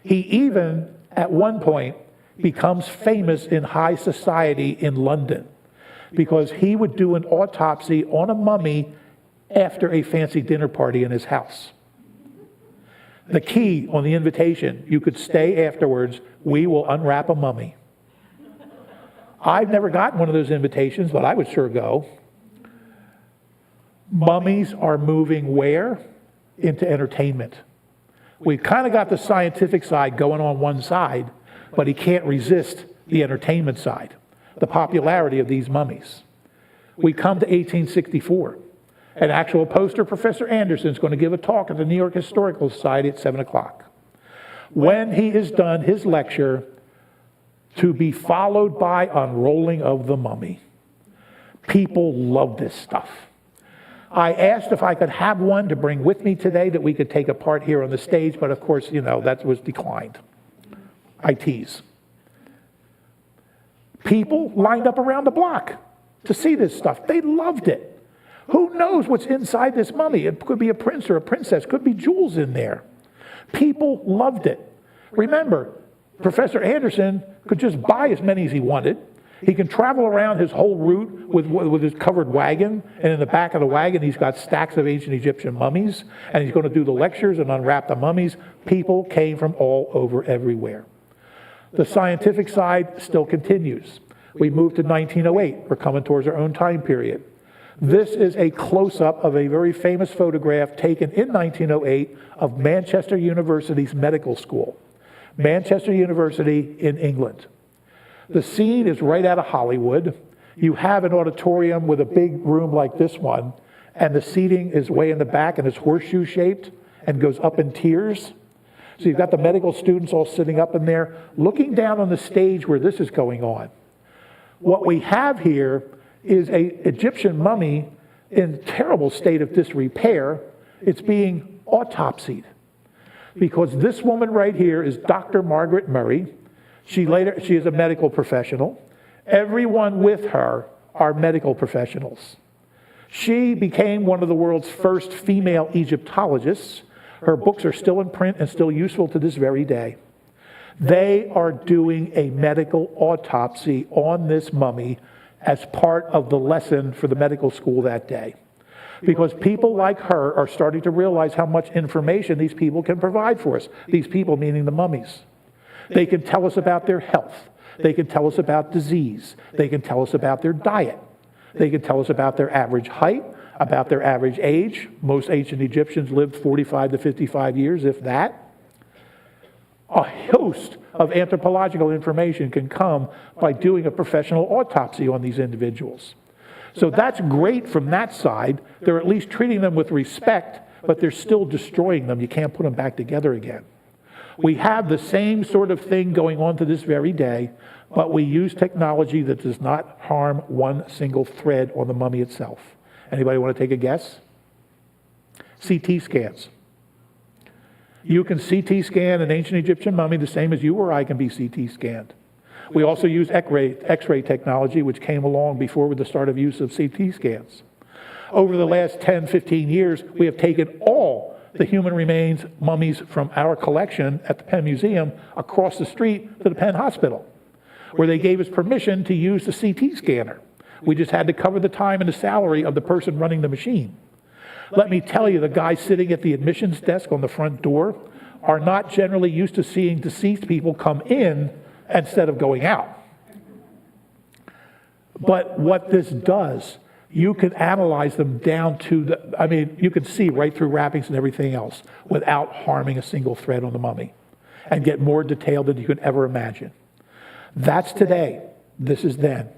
He even, at one point, becomes famous in high society in London because he would do an autopsy on a mummy after a fancy dinner party in his house. The key on the invitation, you could stay afterwards, we will unwrap a mummy. I've never gotten one of those invitations, but I would sure go. Mummies are moving where? Into entertainment. We've kind of got the scientific side going on one side, but he can't resist the entertainment side, the popularity of these mummies. We come to 1864. An actual poster, Professor Anderson's going to give a talk at the New York Historical Society at 7 o'clock. When he is done his lecture, to be followed by unrolling of the mummy. People love this stuff. I asked if I could have one to bring with me today that we could take apart here on the stage, but of course, that was declined. I tease. People lined up around the block to see this stuff. They loved it. Who knows what's inside this mummy? It could be a prince or a princess, could be jewels in there. People loved it. Remember, Professor Anderson could just buy as many as he wanted. He can travel around his whole route with his covered wagon, and in the back of the wagon he's got stacks of ancient Egyptian mummies, and he's going to do the lectures and unwrap the mummies. People came from all over everywhere. The scientific side still continues. We move to 1908. We're coming towards our own time period. This is a close-up of a very famous photograph taken in 1908 of Manchester University's medical school. Manchester University in England. The scene is right out of Hollywood. You have an auditorium with a big room like this one, and the seating is way in the back, and it's horseshoe shaped and goes up in tiers. So you've got the medical students all sitting up in there, looking down on the stage where this is going on. What we have here is an Egyptian mummy in terrible state of disrepair. It's being autopsied. Because this woman right here is Dr. Margaret Murray. She is a medical professional. Everyone with her are medical professionals. She became one of the world's first female Egyptologists. Her books are still in print and still useful to this very day. They are doing a medical autopsy on this mummy as part of the lesson for the medical school that day. Because people like her are starting to realize how much information these people can provide for us. These people meaning the mummies. They can tell us about their health. They can tell us about disease. They can tell us about their diet. They can tell us about their average height, about their average age. Most ancient Egyptians lived 45 to 55 years, if that. A host of anthropological information can come by doing a professional autopsy on these individuals. So that's great from that side. They're at least treating them with respect, but they're still destroying them. You can't put them back together again. We have the same sort of thing going on to this very day, but we use technology that does not harm one single thread on the mummy itself. Anybody want to take a guess? CT scans. You can CT scan an ancient Egyptian mummy the same as you or I can be CT scanned. We also use X-ray technology, which came along before with the start of use of CT scans. Over the last 10, 15 years, we have taken all the human remains mummies from our collection at the Penn Museum across the street to the Penn Hospital, where they gave us permission to use the CT scanner. We just had to cover the time and the salary of the person running the machine. Let me tell you, the guys sitting at the admissions desk on the front door are not generally used to seeing deceased people come in instead of going out. But what this does, you can analyze them down to you can see right through wrappings and everything else without harming a single thread on the mummy and get more detail than you can ever imagine. That's today. This is then.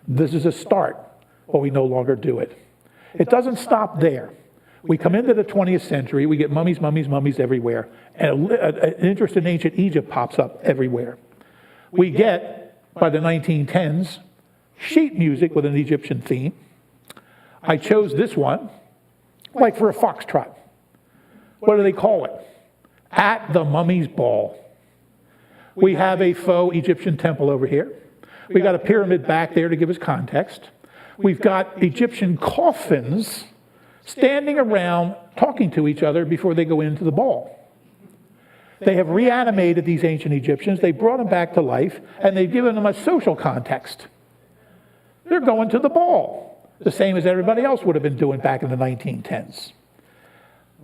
This is a start, but we no longer do it. It doesn't stop there. We come into the 20th century, we get mummies everywhere, and an interest in ancient Egypt pops up everywhere. We get, by the 1910s, sheet music with an Egyptian theme. I chose this one, like for a foxtrot. What do they call it? At the Mummy's Ball. We have a faux Egyptian temple over here. We got a pyramid back there to give us context. We've got Egyptian coffins standing around talking to each other before they go into the ball. They have reanimated these ancient Egyptians, they brought them back to life, and they've given them a social context. They're going to the ball, the same as everybody else would have been doing back in the 1910s.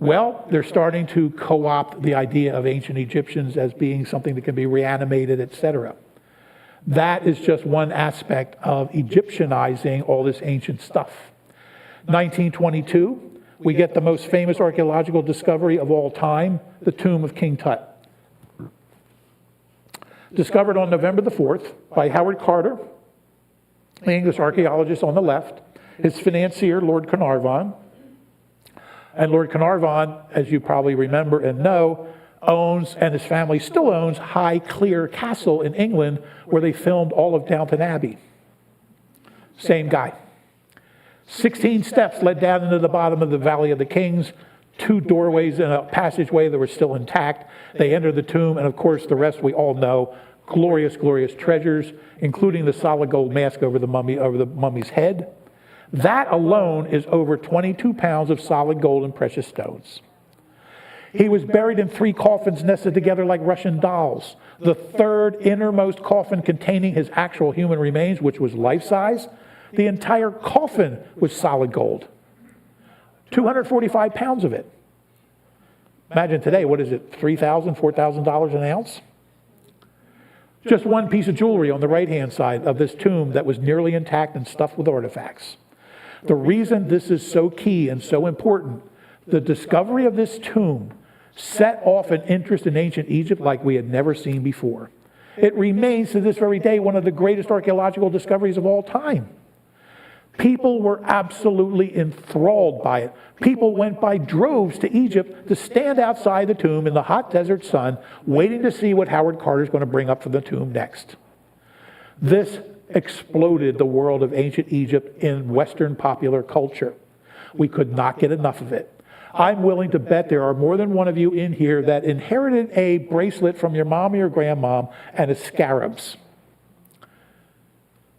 Well, they're starting to co-opt the idea of ancient Egyptians as being something that can be reanimated, etc. That is just one aspect of Egyptianizing all this ancient stuff. 1922, we get the most famous archaeological discovery of all time, the tomb of King Tut. Discovered on November the 4th by Howard Carter, the English archaeologist on the left, his financier, Lord Carnarvon. And Lord Carnarvon, as you probably remember and know, owns, and his family still owns, Highclere Castle in England, where they filmed all of Downton Abbey. Same guy. 16 steps led down into the bottom of the Valley of the Kings, 2 doorways and a passageway that were still intact. They entered the tomb, and of course the rest we all know, glorious, glorious treasures, including the solid gold mask over the mummy's head. That alone is over 22 pounds of solid gold and precious stones. He was buried in 3 coffins nested together like Russian dolls. The third innermost coffin containing his actual human remains, which was life-size, the entire coffin was solid gold. 245 pounds of it. Imagine today, what is it, $3,000, $4,000 an ounce? Just one piece of jewelry on the right-hand side of this tomb that was nearly intact and stuffed with artifacts. The reason this is so key and so important, the discovery of this tomb set off an interest in ancient Egypt like we had never seen before. It remains to this very day one of the greatest archaeological discoveries of all time. People were absolutely enthralled by it. People went by droves to Egypt to stand outside the tomb in the hot desert sun, waiting to see what Howard Carter's going to bring up from the tomb next. This exploded the world of ancient Egypt in Western popular culture. We could not get enough of it. I'm willing to bet there are more than one of you in here that inherited a bracelet from your mom or your grandmom and a scarabs.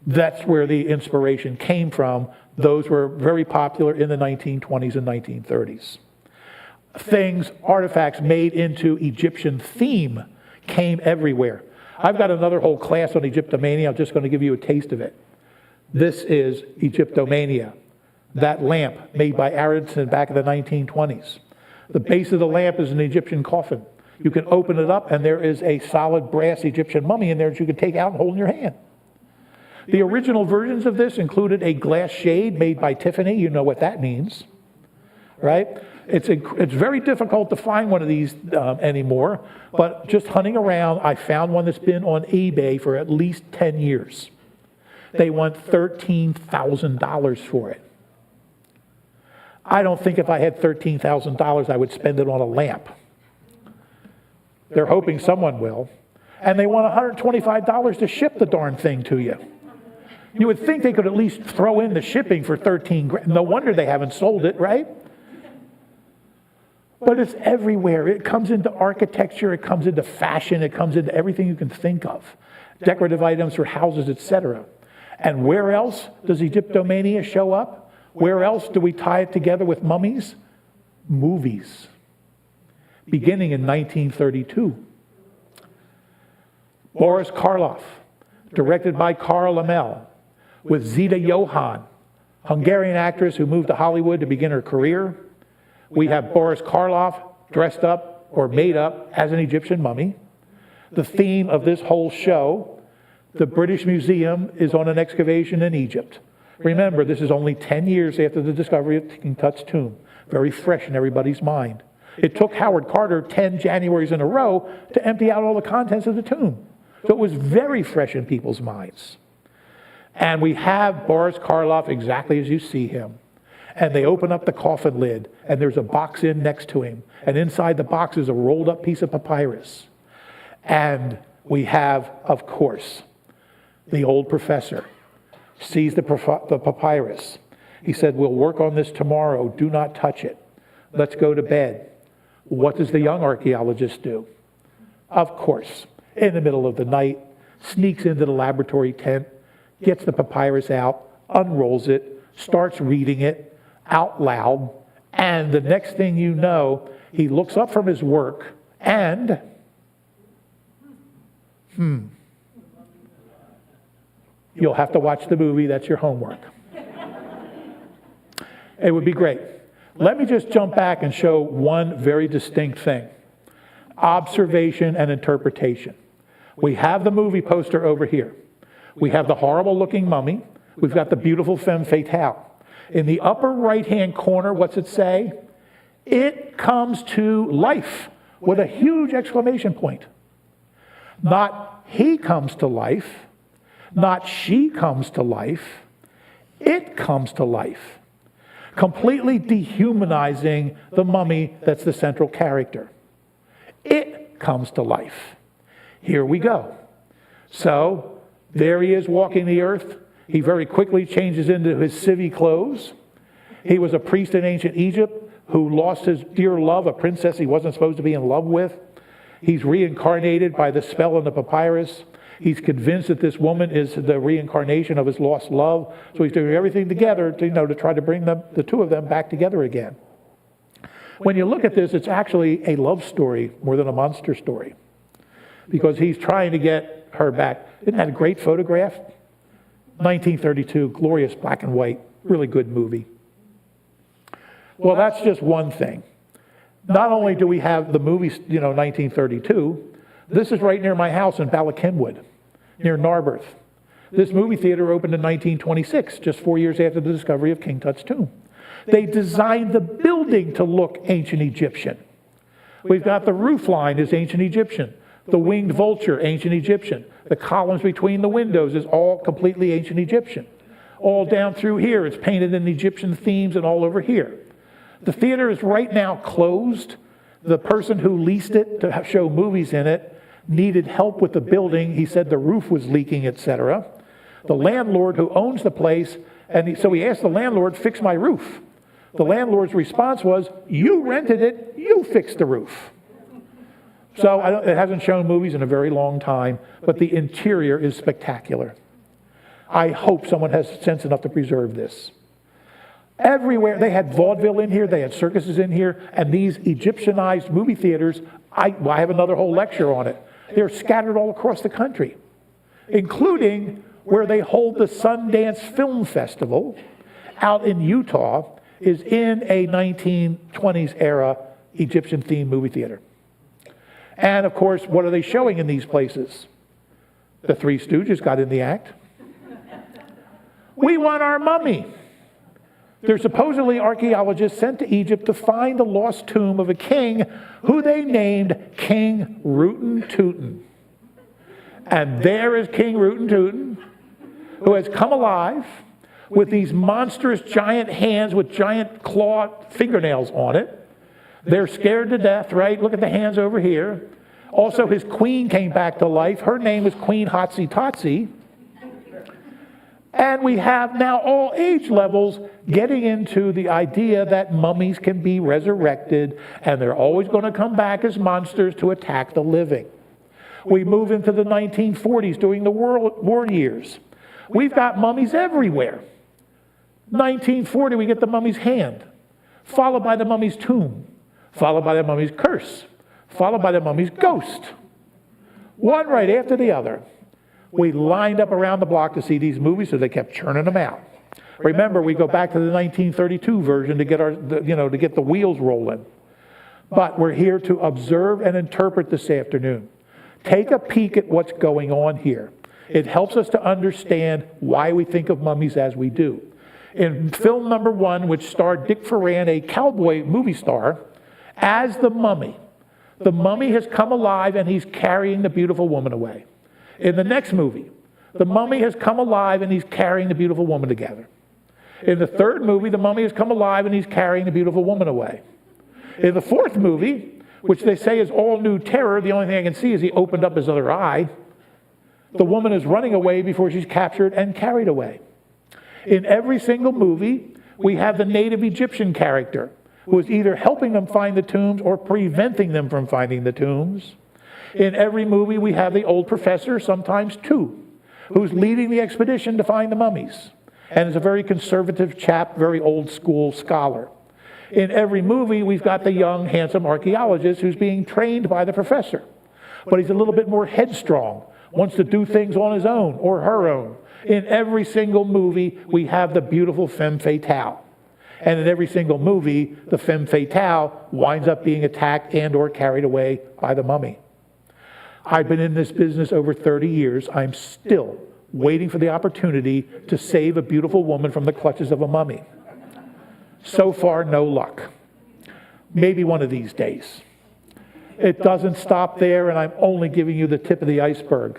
That's where the inspiration came from. Those were very popular in the 1920s and 1930s. Things, artifacts made into Egyptian theme came everywhere. I've got another whole class on Egyptomania. I'm just going to give you a taste of it. This is Egyptomania. That lamp made by Aronson back in the 1920s. The base of the lamp is an Egyptian coffin. You can open it up and there is a solid brass Egyptian mummy in there that you can take out and hold in your hand. The original versions of this included a glass shade made by Tiffany. You know what that means, right? It's very difficult to find one of these anymore, but just hunting around, I found one that's been on eBay for at least 10 years. They want $13,000 for it. I don't think if I had $13,000, I would spend it on a lamp. They're hoping someone will. And they want $125 to ship the darn thing to you. You would think they could at least throw in the shipping for 13 grand. No wonder they haven't sold it, right? But it's everywhere. It comes into architecture, it comes into fashion, it comes into everything you can think of. Decorative items for houses, etc. And where else does Egyptomania show up? Where else do we tie it together with mummies? Movies. Beginning in 1932. Boris Karloff, directed by Karl Amel, with Zita Johann, Hungarian actress who moved to Hollywood to begin her career. We have Boris Karloff dressed up or made up as an Egyptian mummy. The theme of this whole show, the British Museum is on an excavation in Egypt. Remember, this is only 10 years after the discovery of King Tut's tomb. Very fresh in everybody's mind. It took Howard Carter 10 Januaries in a row to empty out all the contents of the tomb. So it was very fresh in people's minds. And we have Boris Karloff exactly as you see him. And they open up the coffin lid, and there's a box in next to him. And inside the box is a rolled up piece of papyrus. And we have, of course, the old professor sees the papyrus. He said, we'll work on this tomorrow. Do not touch it. Let's go to bed. What does the young archaeologist do? Of course, in the middle of the night, sneaks into the laboratory tent, gets the papyrus out, unrolls it, starts reading it out loud, and the next thing you know, he looks up from his work and, you'll have to watch the movie, that's your homework. It would be great. Let me just jump back and show one very distinct thing. Observation and interpretation. We have the movie poster over here. We have the horrible looking mummy. We've got the beautiful femme fatale. In the upper right-hand corner, what's it say? It comes to life with a huge exclamation point. Not he comes to life, not she comes to life, it comes to life. Completely dehumanizing the mummy that's the central character. It comes to life. Here we go. So, there he is walking the earth. He very quickly changes into his civvy clothes. He was a priest in ancient Egypt who lost his dear love, a princess he wasn't supposed to be in love with. He's reincarnated by the spell in the papyrus. He's convinced that this woman is the reincarnation of his lost love. So he's doing everything together to try to bring the two of them back together again. When you look at this, it's actually a love story more than a monster story, because he's trying to get her back. Isn't that a great photograph? 1932, glorious black and white, really good movie. Well, that's just one thing. Not only do we have the movie, 1932, this is right near my house in Ballackinwood, near Narberth. This movie theater opened in 1926, just 4 years after the discovery of King Tut's tomb. They designed the building to look ancient Egyptian. We've got the roof line is ancient Egyptian. The winged vulture, ancient Egyptian. The columns between the windows is all completely ancient Egyptian. All down through here, it's painted in Egyptian themes and all over here. The theater is right now closed. The person who leased it to show movies in it needed help with the building. He said the roof was leaking, etc. The landlord who owns the place, so he asked the landlord, fix my roof. The landlord's response was, you rented it, you fixed the roof. So it hasn't shown movies in a very long time, but the interior is spectacular. I hope someone has sense enough to preserve this. Everywhere, they had vaudeville in here, they had circuses in here, and these Egyptianized movie theaters, I have another whole lecture on it. They're scattered all across the country, including where they hold the Sundance Film Festival out in Utah, is in a 1920s era Egyptian-themed movie theater. And of course, what are they showing in these places? The Three Stooges got in the act. We want our mummy. They're supposedly archaeologists sent to Egypt to find the lost tomb of a king who they named King Rootin' Tootin'. And there is King Rootin' Tootin', who has come alive with these monstrous giant hands with giant claw fingernails on it. They're scared to death, right? Look at the hands over here. Also, his queen came back to life. Her name was Queen Hatzi. And we have now all age levels getting into the idea that mummies can be resurrected and they're always going to come back as monsters to attack the living. We move into the 1940s during the war years. We've got mummies everywhere. 1940, we get the mummy's hand, followed by the mummy's tomb, followed by the mummy's curse, followed by the mummy's ghost. One right after the other. We lined up around the block to see these movies, so they kept churning them out. Remember, we go back to the 1932 version to get to get the wheels rolling. But we're here to observe and interpret this afternoon. Take a peek at what's going on here. It helps us to understand why we think of mummies as we do. In film number 1, which starred Dick Foran, a cowboy movie star, as the mummy has come alive and he's carrying the beautiful woman away. In the next movie, the mummy has come alive and he's carrying the beautiful woman together. In the third movie, the mummy has come alive and he's carrying the beautiful woman away. In the fourth movie, which they say is all new terror, the only thing I can see is he opened up his other eye. The woman is running away before she's captured and carried away. In every single movie, we have the native Egyptian character who is either helping them find the tombs or preventing them from finding the tombs. In every movie, we have the old professor, sometimes two, who's leading the expedition to find the mummies. And is a very conservative chap, very old school scholar. In every movie, we've got the young, handsome archaeologist who's being trained by the professor. But he's a little bit more headstrong, wants to do things on his own or her own. In every single movie, we have the beautiful femme fatale. And in every single movie, the femme fatale winds up being attacked and or carried away by the mummy. I've been in this business over 30 years. I'm still waiting for the opportunity to save a beautiful woman from the clutches of a mummy. So far, no luck. Maybe one of these days. It doesn't stop there, and I'm only giving you the tip of the iceberg.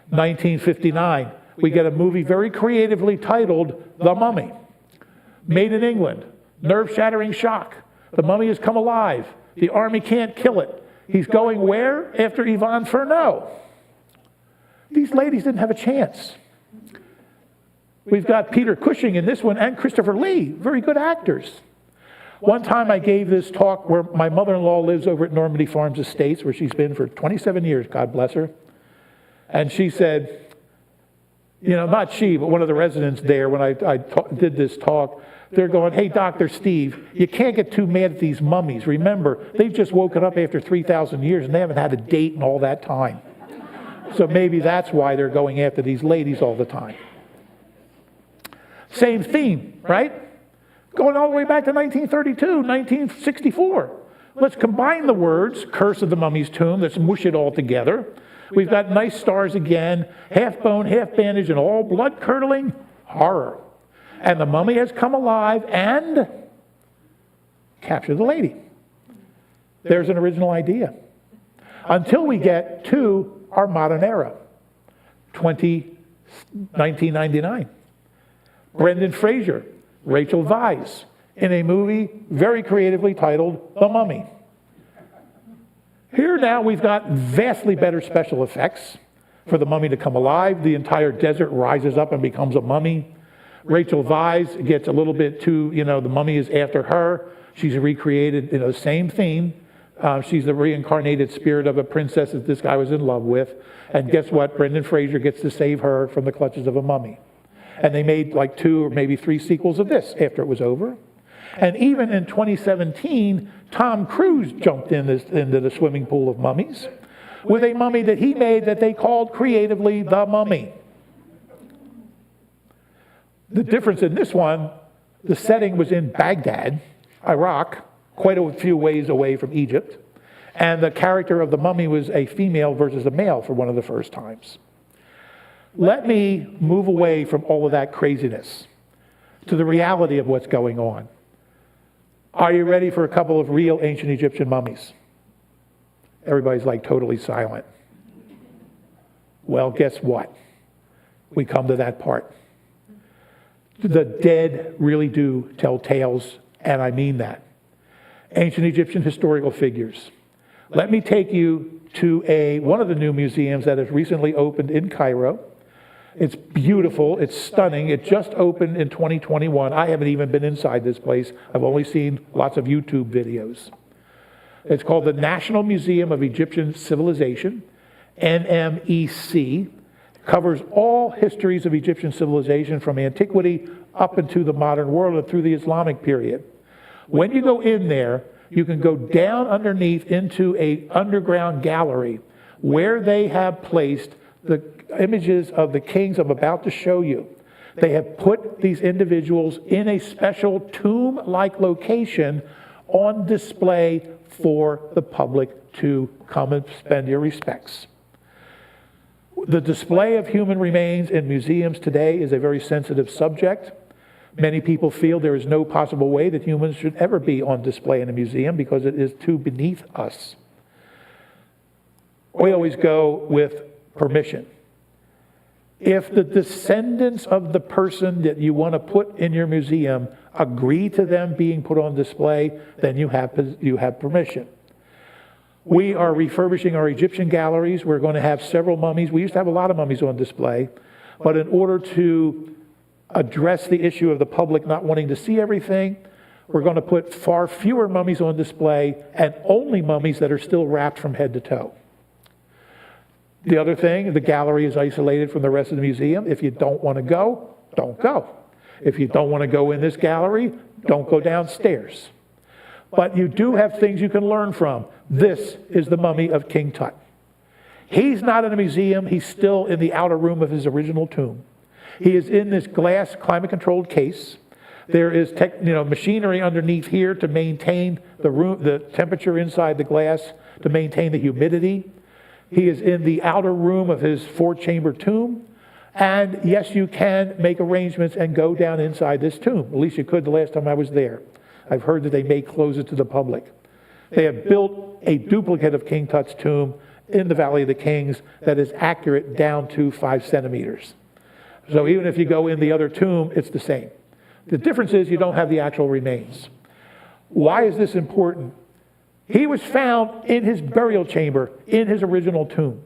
1959, we get a movie very creatively titled The Mummy. Made in England, nerve-shattering shock. The mummy has come alive. The army can't kill it. He's going where? After Yvonne Furneaux. These ladies didn't have a chance. We've got Peter Cushing in this one and Christopher Lee, very good actors. One time I gave this talk where my mother-in-law lives over at Normandy Farms Estates, where she's been for 27 years, God bless her. And she said, not she, but one of the residents there, when I did this talk, they're going, hey, Dr. Steve, you can't get too mad at these mummies. Remember, they've just woken up after 3,000 years and they haven't had a date in all that time. So maybe that's why they're going after these ladies all the time. Same theme, right? Going all the way back to 1932, 1964. Let's combine the words, Curse of the Mummy's Tomb, let's mush it all together. We've got nice stars again, half bone, half bandage, and all blood-curdling horror. And the mummy has come alive and captured the lady. There's an original idea. Until we get to our modern era, 1999. Brendan Fraser, Rachel Weisz, in a movie very creatively titled The Mummy. Here now we've got vastly better special effects for the mummy to come alive. The entire desert rises up and becomes a mummy. Rachel Weisz gets a little bit too, the mummy is after her. She's recreated, the same theme. She's the reincarnated spirit of a princess that this guy was in love with. And guess what? Brendan Fraser gets to save her from the clutches of a mummy. And they made like 2 or maybe 3 sequels of this after it was over. And even in 2017, Tom Cruise jumped into the swimming pool of mummies with a mummy that he made that they called creatively The Mummy. The difference in this one, the setting was in Baghdad, Iraq, quite a few ways away from Egypt. And the character of the mummy was a female versus a male for one of the first times. Let me move away from all of that craziness to the reality of what's going on. Are you ready for a couple of real ancient Egyptian mummies? Everybody's like totally silent. Well, guess what? We come to that part. The dead really do tell tales, and I mean that. Ancient Egyptian historical figures. Let me take you to one of the new museums that has recently opened in Cairo. It's beautiful, it's stunning. It just opened in 2021. I haven't even been inside this place. I've only seen lots of YouTube videos. It's called the National Museum of Egyptian Civilization, NMEC. It covers all histories of Egyptian civilization from antiquity up into the modern world and through the Islamic period. When you go in there, you can go down underneath into an underground gallery where they have placed the images of the kings I'm about to show you. They have put these individuals in a special tomb-like location on display for the public to come and spend your respects. The display of human remains in museums today is a very sensitive subject. Many people feel there is no possible way that humans should ever be on display in a museum because it is too beneath us. We always go with permission. If the descendants of the person that you want to put in your museum agree to them being put on display, then you have permission. We are refurbishing our Egyptian galleries. We're going to have several mummies. We used to have a lot of mummies on display, but in order to address the issue of the public not wanting to see everything, we're going to put far fewer mummies on display and only mummies that are still wrapped from head to toe. The other thing, the gallery is isolated from the rest of the museum. If you don't want to go, don't go. If you don't want to go in this gallery, don't go downstairs. But you do have things you can learn from. This is the mummy of King Tut. He's not in a museum. He's still in the outer room of his original tomb. He is in this glass climate-controlled case. There is machinery underneath here to maintain the temperature inside the glass, to maintain the humidity. He is in the outer room of his 4-chamber tomb. And yes, you can make arrangements and go down inside this tomb. At least you could the last time I was there. I've heard that they may close it to the public. They have built a duplicate of King Tut's tomb in the Valley of the Kings that is accurate down to 5 centimeters. So even if you go in the other tomb, it's the same. The difference is you don't have the actual remains. Why is this important? He was found in his burial chamber in his original tomb.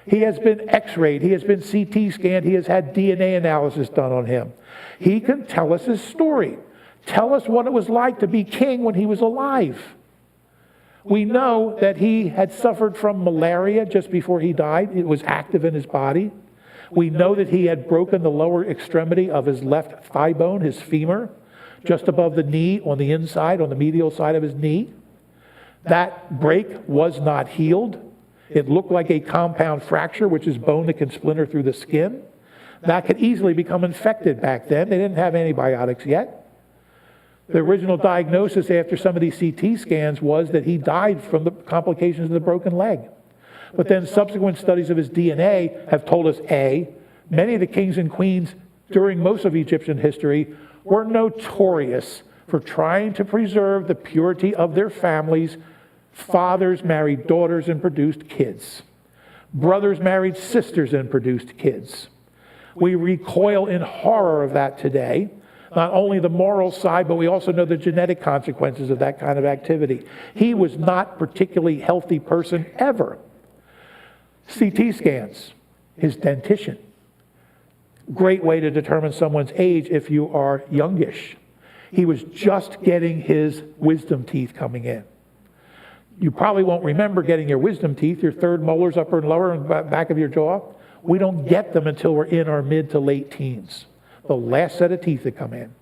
He has been x-rayed. He has been CT scanned. He has had DNA analysis done on him. He can tell us his story. Tell us what it was like to be king when he was alive. We know that he had suffered from malaria just before he died. It was active in his body. We know that he had broken the lower extremity of his left thigh bone, his femur, just above the knee on the inside, on the medial side of his knee. That break was not healed. It looked like a compound fracture, which is bone that can splinter through the skin. That could easily become infected back then. They didn't have antibiotics yet. The original diagnosis after some of these CT scans was that he died from the complications of the broken leg. But then subsequent studies of his DNA have told us, A, many of the kings and queens during most of Egyptian history were notorious for trying to preserve the purity of their families. Fathers married daughters and produced kids. Brothers married sisters and produced kids. We recoil in horror of that today. Not only the moral side, but we also know the genetic consequences of that kind of activity. He was not a particularly healthy person ever. CT scans, his dentition. Great way to determine someone's age if you are youngish. He was just getting his wisdom teeth coming in. You probably won't remember getting your wisdom teeth, your third molars, upper and lower, and back of your jaw. We don't get them until we're in our mid to late teens. The last set of teeth that come in.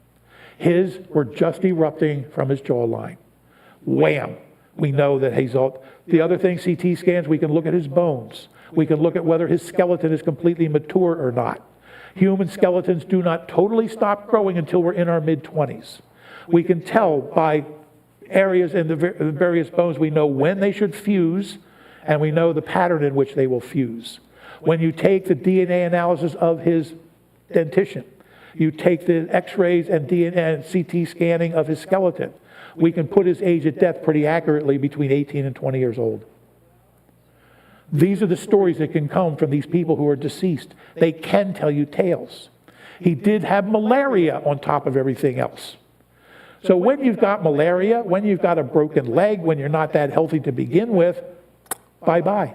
His were just erupting from his jawline. Wham! We know that he's all... The other thing, CT scans, we can look at his bones. We can look at whether his skeleton is completely mature or not. Human skeletons do not totally stop growing until we're in our mid-20s. We can tell by areas in the various bones, we know when they should fuse, and we know the pattern in which they will fuse. When you take the DNA analysis of his dentition, you take the x-rays and DNA and CT scanning of his skeleton, we can put his age at death pretty accurately between 18 and 20 years old. These are the stories that can come from these people who are deceased. They can tell you tales. He did have malaria on top of everything else. So when you've got malaria, when you've got a broken leg, when you're not that healthy to begin with, bye-bye.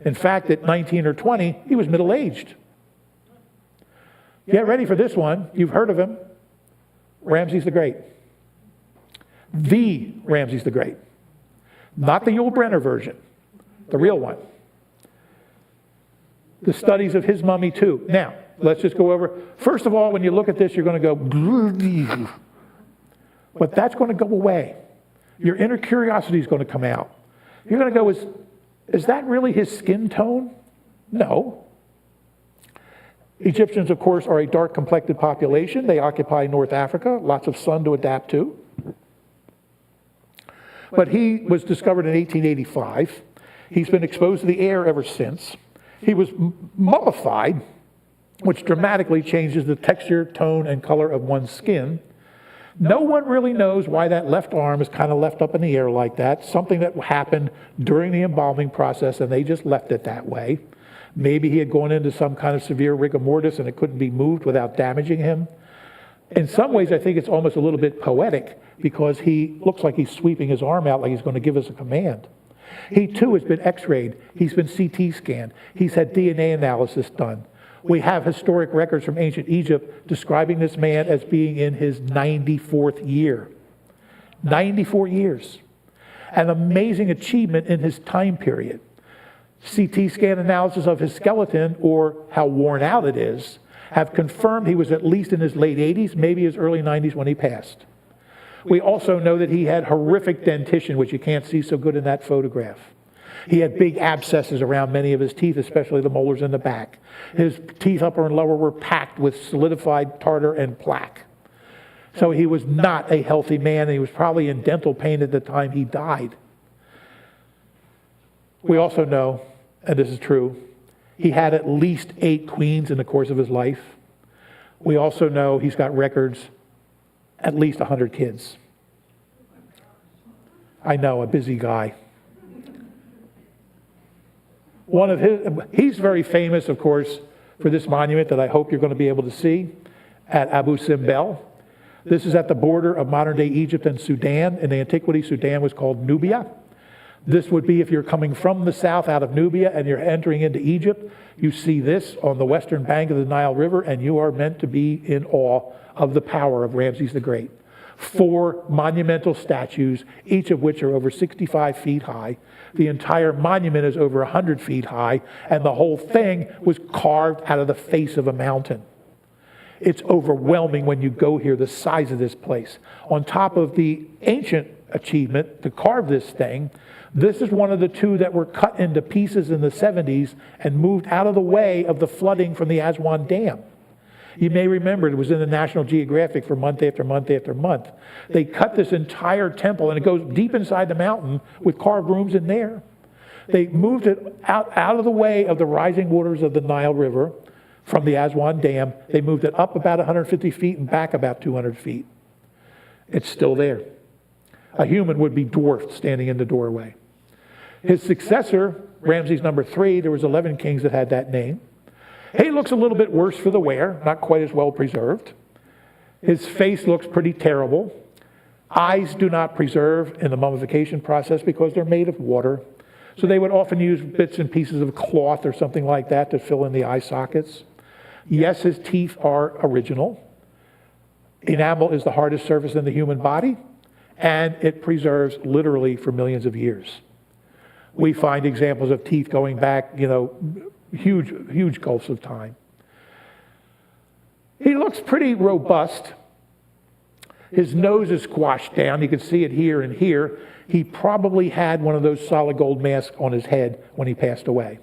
In fact, at 19 or 20, he was middle-aged. Get ready for this one. You've heard of him. Ramses the Great. The Ramses the Great. Not the Yul Brynner version, the real one. The studies of his mummy too. Now, let's just go over. First of all, when you look at this, you're going to go, but that's going to go away. Your inner curiosity is going to come out. You're going to go, is that really his skin tone? No. Egyptians, of course, are a dark-complected population. They occupy North Africa, lots of sun to adapt to. But he was discovered in 1885. He's been exposed to the air ever since. He was mummified, which dramatically changes the texture, tone, and color of one's skin. No one really knows why that left arm is kind of left up in the air like that. Something that happened during the embalming process, and they just left it that way. Maybe he had gone into some kind of severe rigor mortis and it couldn't be moved without damaging him. In some ways, I think it's almost a little bit poetic because he looks like he's sweeping his arm out like he's going to give us a command. He too has been x-rayed. He's been CT scanned. He's had DNA analysis done. We have historic records from ancient Egypt describing this man as being in his 94th year. 94 years. An amazing achievement in his time period. CT scan analysis of his skeleton, or how worn out it is, have confirmed he was at least in his late 80s, maybe his early 90s when he passed. We also know that he had horrific dentition, which you can't see so good in that photograph. He had big abscesses around many of his teeth, especially the molars in the back. His teeth, upper and lower, were packed with solidified tartar and plaque. So he was not a healthy man, and he was probably in dental pain at the time he died. We also know, and this is true, he had at least 8 queens in the course of his life. We also know he's got records, at least 100 kids. I know, a busy guy. He's very famous, of course, for this monument that I hope you're going to be able to see at Abu Simbel. This is at the border of modern-day Egypt and Sudan. In antiquity, Sudan was called Nubia. This would be if you're coming from the south out of Nubia and you're entering into Egypt. You see this on the western bank of the Nile River, and you are meant to be in awe of the power of Ramses the Great. 4 monumental statues, each of which are over 65 feet high. The entire monument is over 100 feet high, and the whole thing was carved out of the face of a mountain. It's overwhelming when you go here, the size of this place. On top of the ancient achievement to carve this thing, this is one of the 2 that were cut into pieces in the 70s and moved out of the way of the flooding from the Aswan Dam. You may remember it was in the National Geographic for month after month after month. They cut this entire temple, and it goes deep inside the mountain with carved rooms in there. They moved it out of the way of the rising waters of the Nile River from the Aswan Dam. They moved it up about 150 feet and back about 200 feet. It's still there. A human would be dwarfed standing in the doorway. His successor, Ramses number 3, there was 11 kings that had that name. He looks a little bit worse for the wear, not quite as well preserved. His face looks pretty terrible. Eyes do not preserve in the mummification process because they're made of water. So they would often use bits and pieces of cloth or something like that to fill in the eye sockets. Yes, his teeth are original. Enamel is the hardest surface in the human body, and it preserves literally for millions of years. We find examples of teeth going back, huge gulfs of time. He looks pretty robust. His nose is squashed down. You can see it here and here. He probably had one of those solid gold masks on his head when he passed away,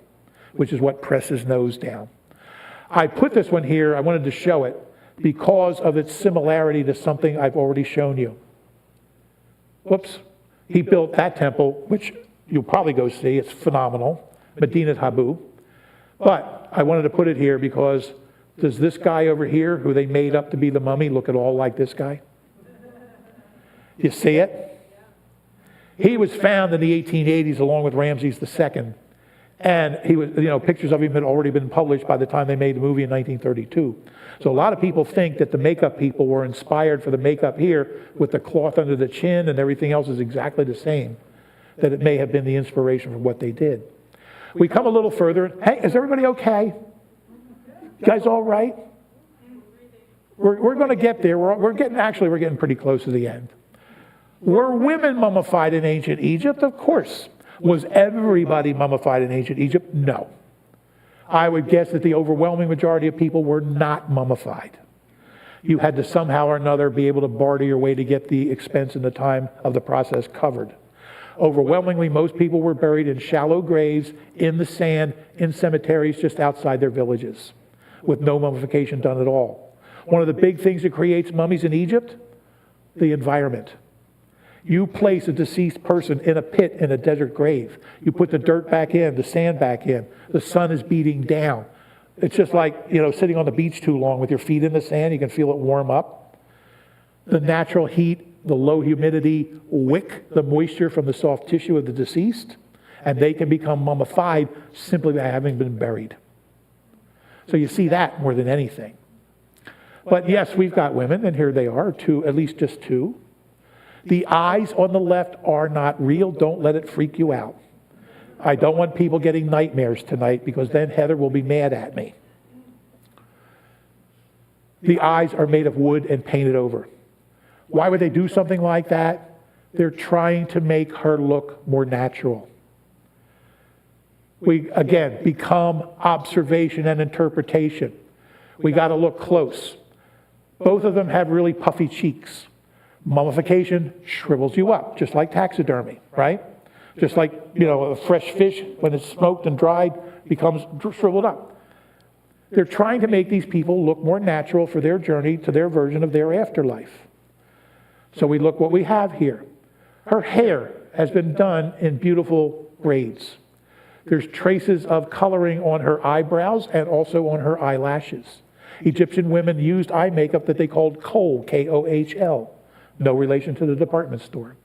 which is what pressed his nose down. I put this one here. I wanted to show it because of its similarity to something I've already shown you. Whoops. He built that temple, which you'll probably go see. It's phenomenal. Medinat Habu. But I wanted to put it here because does this guy over here, who they made up to be the mummy, look at all like this guy? You see it? He was found in the 1880s along with Ramses II. And he was, pictures of him had already been published by the time they made the movie in 1932. So a lot of people think that the makeup people were inspired for the makeup here with the cloth under the chin and everything else is exactly the same, that it may have been the inspiration for what they did. We come a little further. Hey, is everybody okay? You guys all right? We're going to get there. We're getting pretty close to the end. Were women mummified in ancient Egypt? Of course. Was everybody mummified in ancient Egypt? No. I would guess that the overwhelming majority of people were not mummified. You had to somehow or another be able to barter your way to get the expense and the time of the process covered. Overwhelmingly, most people were buried in shallow graves in the sand in cemeteries just outside their villages with no mummification done at all. One of the big things that creates mummies in Egypt, the environment. You place a deceased person in a pit in a desert grave. You put the dirt back in, the sand back in. The sun is beating down. It's just like, sitting on the beach too long with your feet in the sand. You can feel it warm up. The natural heat, the low humidity wick the moisture from the soft tissue of the deceased, and they can become mummified simply by having been buried. So you see that more than anything. But yes, we've got women, and here they are, two, at least just two. The eyes on the left are not real. Don't let it freak you out. I don't want people getting nightmares tonight because then Heather will be mad at me. The eyes are made of wood and painted over. Why would they do something like that? They're trying to make her look more natural. We, again, become observation and interpretation. We got to look close. Both of them have really puffy cheeks. Mummification shrivels you up, just like taxidermy, right? Just like, a fresh fish, when it's smoked and dried, becomes shriveled up. They're trying to make these people look more natural for their journey to their version of their afterlife. So we look what we have here. Her hair has been done in beautiful braids. There's traces of coloring on her eyebrows and also on her eyelashes. Egyptian women used eye makeup that they called kohl, K-O-H-L. No relation to the department store.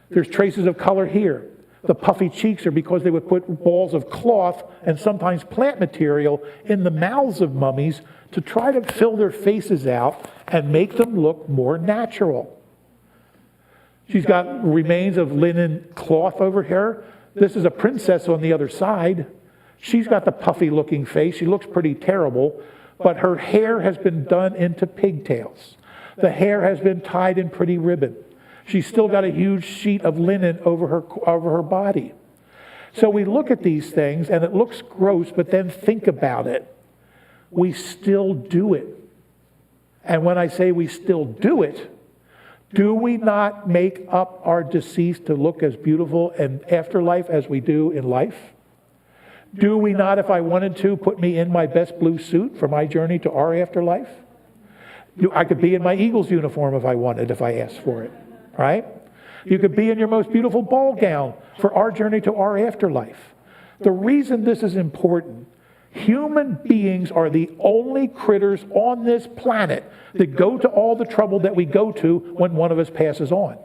There's traces of color here. The puffy cheeks are because they would put balls of cloth and sometimes plant material in the mouths of mummies to try to fill their faces out and make them look more natural. She's got remains of linen cloth over here. This is a princess on the other side. She's got the puffy looking face. She looks pretty terrible, but her hair has been done into pigtails. The hair has been tied in pretty ribbon. She's still got a huge sheet of linen over her body. So we look at these things and it looks gross, but then think about it. We still do it. And when I say we still do it, do we not make up our deceased to look as beautiful in afterlife as we do in life? Do we not, if I wanted to, put me in my best blue suit for my journey to our afterlife? I could be in my Eagles uniform if I wanted, if I asked for it, right? You could be in your most beautiful ball gown for our journey to our afterlife. The reason this is important, human beings are the only critters on this planet that go to all the trouble that we go to when one of us passes on.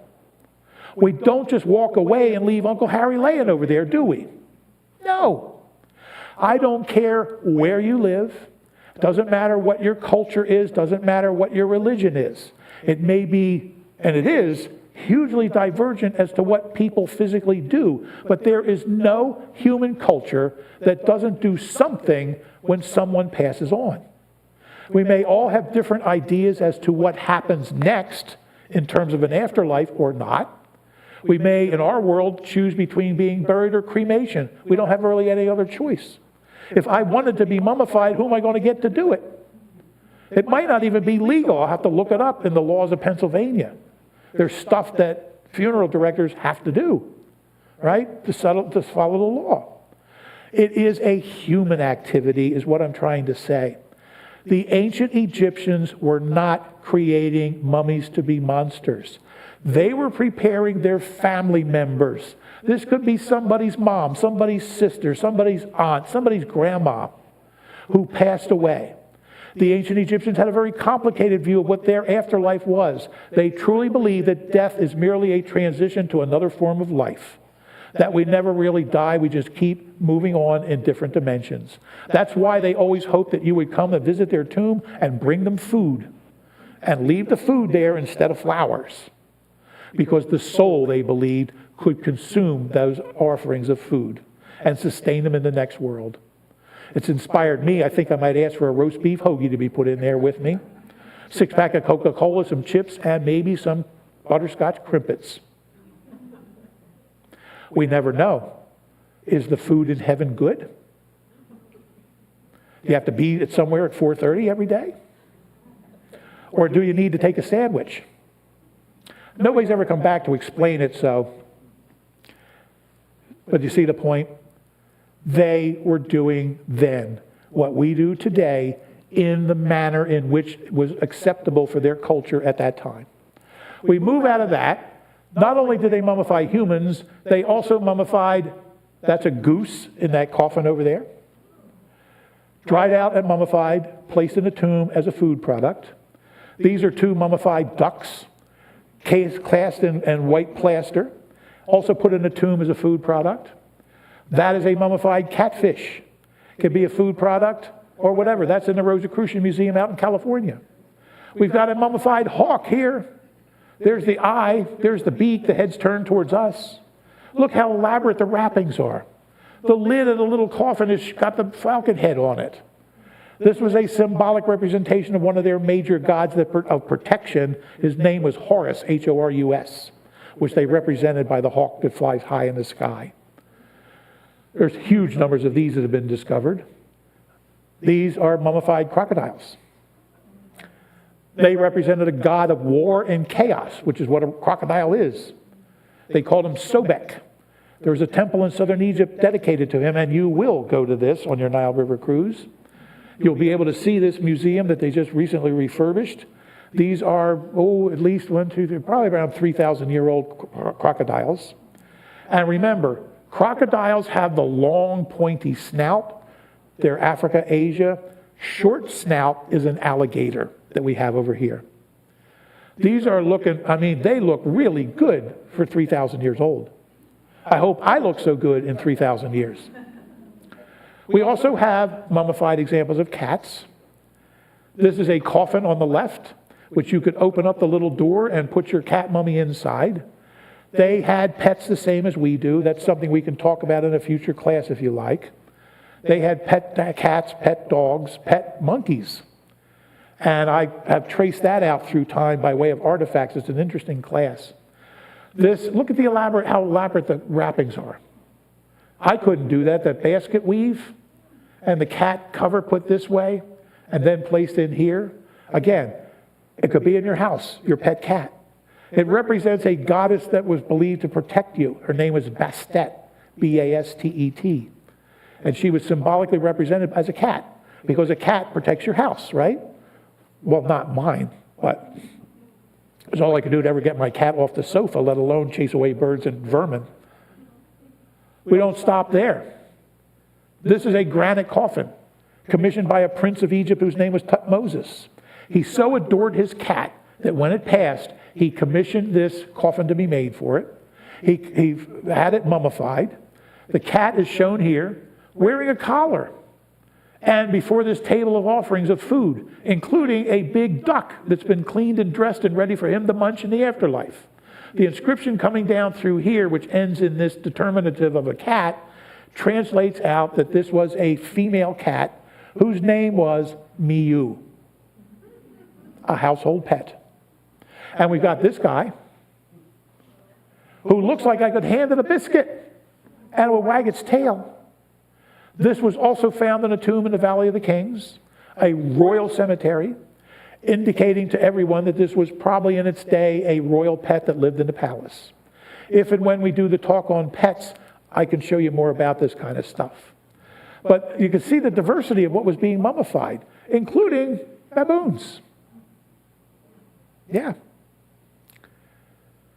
We don't just walk away and leave Uncle Harry laying over there, do we? No. I don't care where you live. Doesn't matter what your culture is, doesn't matter what your religion is. It may be, and it is, hugely divergent as to what people physically do. But there is no human culture that doesn't do something when someone passes on. We may all have different ideas as to what happens next in terms of an afterlife or not. We may, in our world, choose between being buried or cremation. We don't have really any other choice. If I wanted to be mummified, who am I going to get to do it? It might not even be legal. I'll have to look it up in the laws of Pennsylvania. There's stuff that funeral directors have to do, right, to follow the law. It is a human activity, is what I'm trying to say. The ancient Egyptians were not creating mummies to be monsters. They were preparing their family members. This could be somebody's mom, somebody's sister, somebody's aunt, somebody's grandma who passed away. The ancient Egyptians had a very complicated view of what their afterlife was. They truly believed that death is merely a transition to another form of life. That we never really die, we just keep moving on in different dimensions. That's why they always hoped that you would come and visit their tomb and bring them food. And leave the food there instead of flowers. Because the soul, they believed, could consume those offerings of food. and sustain them in the next world. It's inspired me. I think I might ask for a roast beef hoagie to be put in there with me. 6-pack of Coca-Cola, some chips, and maybe some butterscotch crimpets. We never know. Is the food in heaven good? You have to be at somewhere at 4:30 every day? Or do you need to take a sandwich? Nobody's ever come back to explain it, but you see the point? They were doing then what we do today in the manner in which was acceptable for their culture at that time. We move out of that. Not only did they mummify humans, they also mummified, that's a goose in that coffin over there. Dried out and mummified, placed in a tomb as a food product. These are 2 mummified ducks, cast in white plaster, also put in a tomb as a food product. That is a mummified catfish. Could be a food product or whatever. That's in the Rosicrucian Museum out in California. We've got a mummified hawk here. There's the eye, there's the beak, the head's turned towards us. Look how elaborate the wrappings are. The lid of the little coffin has got the falcon head on it. This was a symbolic representation of one of their major gods of protection. His name was Horus, Horus, which they represented by the hawk that flies high in the sky. There's huge numbers of these that have been discovered. These are mummified crocodiles. They represented a god of war and chaos, which is what a crocodile is. They called him Sobek. There was a temple in southern Egypt dedicated to him, and you will go to this on your Nile River cruise. You'll be able to see this museum that they just recently refurbished. These are, at least probably around 3,000-year-old crocodiles. And remember, crocodiles have the long, pointy snout. They're Africa, Asia. Short snout is an alligator that we have over here. These are they look really good for 3,000 years old. I hope I look so good in 3,000 years. We also have mummified examples of cats. This is a coffin on the left, which you could open up the little door and put your cat mummy inside. They had pets the same as we do. That's something we can talk about in a future class if you like. They had pet cats, pet dogs, pet monkeys. And I have traced that out through time by way of artifacts. It's an interesting class. Look at how elaborate the wrappings are. I couldn't do that. That basket weave and the cat cover put this way and then placed in here. Again, it could be in your house, your pet cat. It represents a goddess that was believed to protect you. Her name was Bastet, B-A-S-T-E-T. And she was symbolically represented as a cat because a cat protects your house, right? Well, not mine, but it was all I could do to ever get my cat off the sofa, let alone chase away birds and vermin. We don't stop there. This is a granite coffin commissioned by a prince of Egypt whose name was Tutmosis. He so adored his cat that when it passed, he commissioned this coffin to be made for it. He had it mummified. The cat is shown here wearing a collar and before this table of offerings of food, including a big duck that's been cleaned and dressed and ready for him to munch in the afterlife. The inscription coming down through here, which ends in this determinative of a cat, translates out that this was a female cat whose name was Miu, a household pet. And we've got this guy who looks like I could hand it a biscuit and it would wag its tail. This was also found in a tomb in the Valley of the Kings, a royal cemetery, indicating to everyone that this was probably in its day a royal pet that lived in the palace. If and when we do the talk on pets, I can show you more about this kind of stuff. But you can see the diversity of what was being mummified, including baboons. Yeah.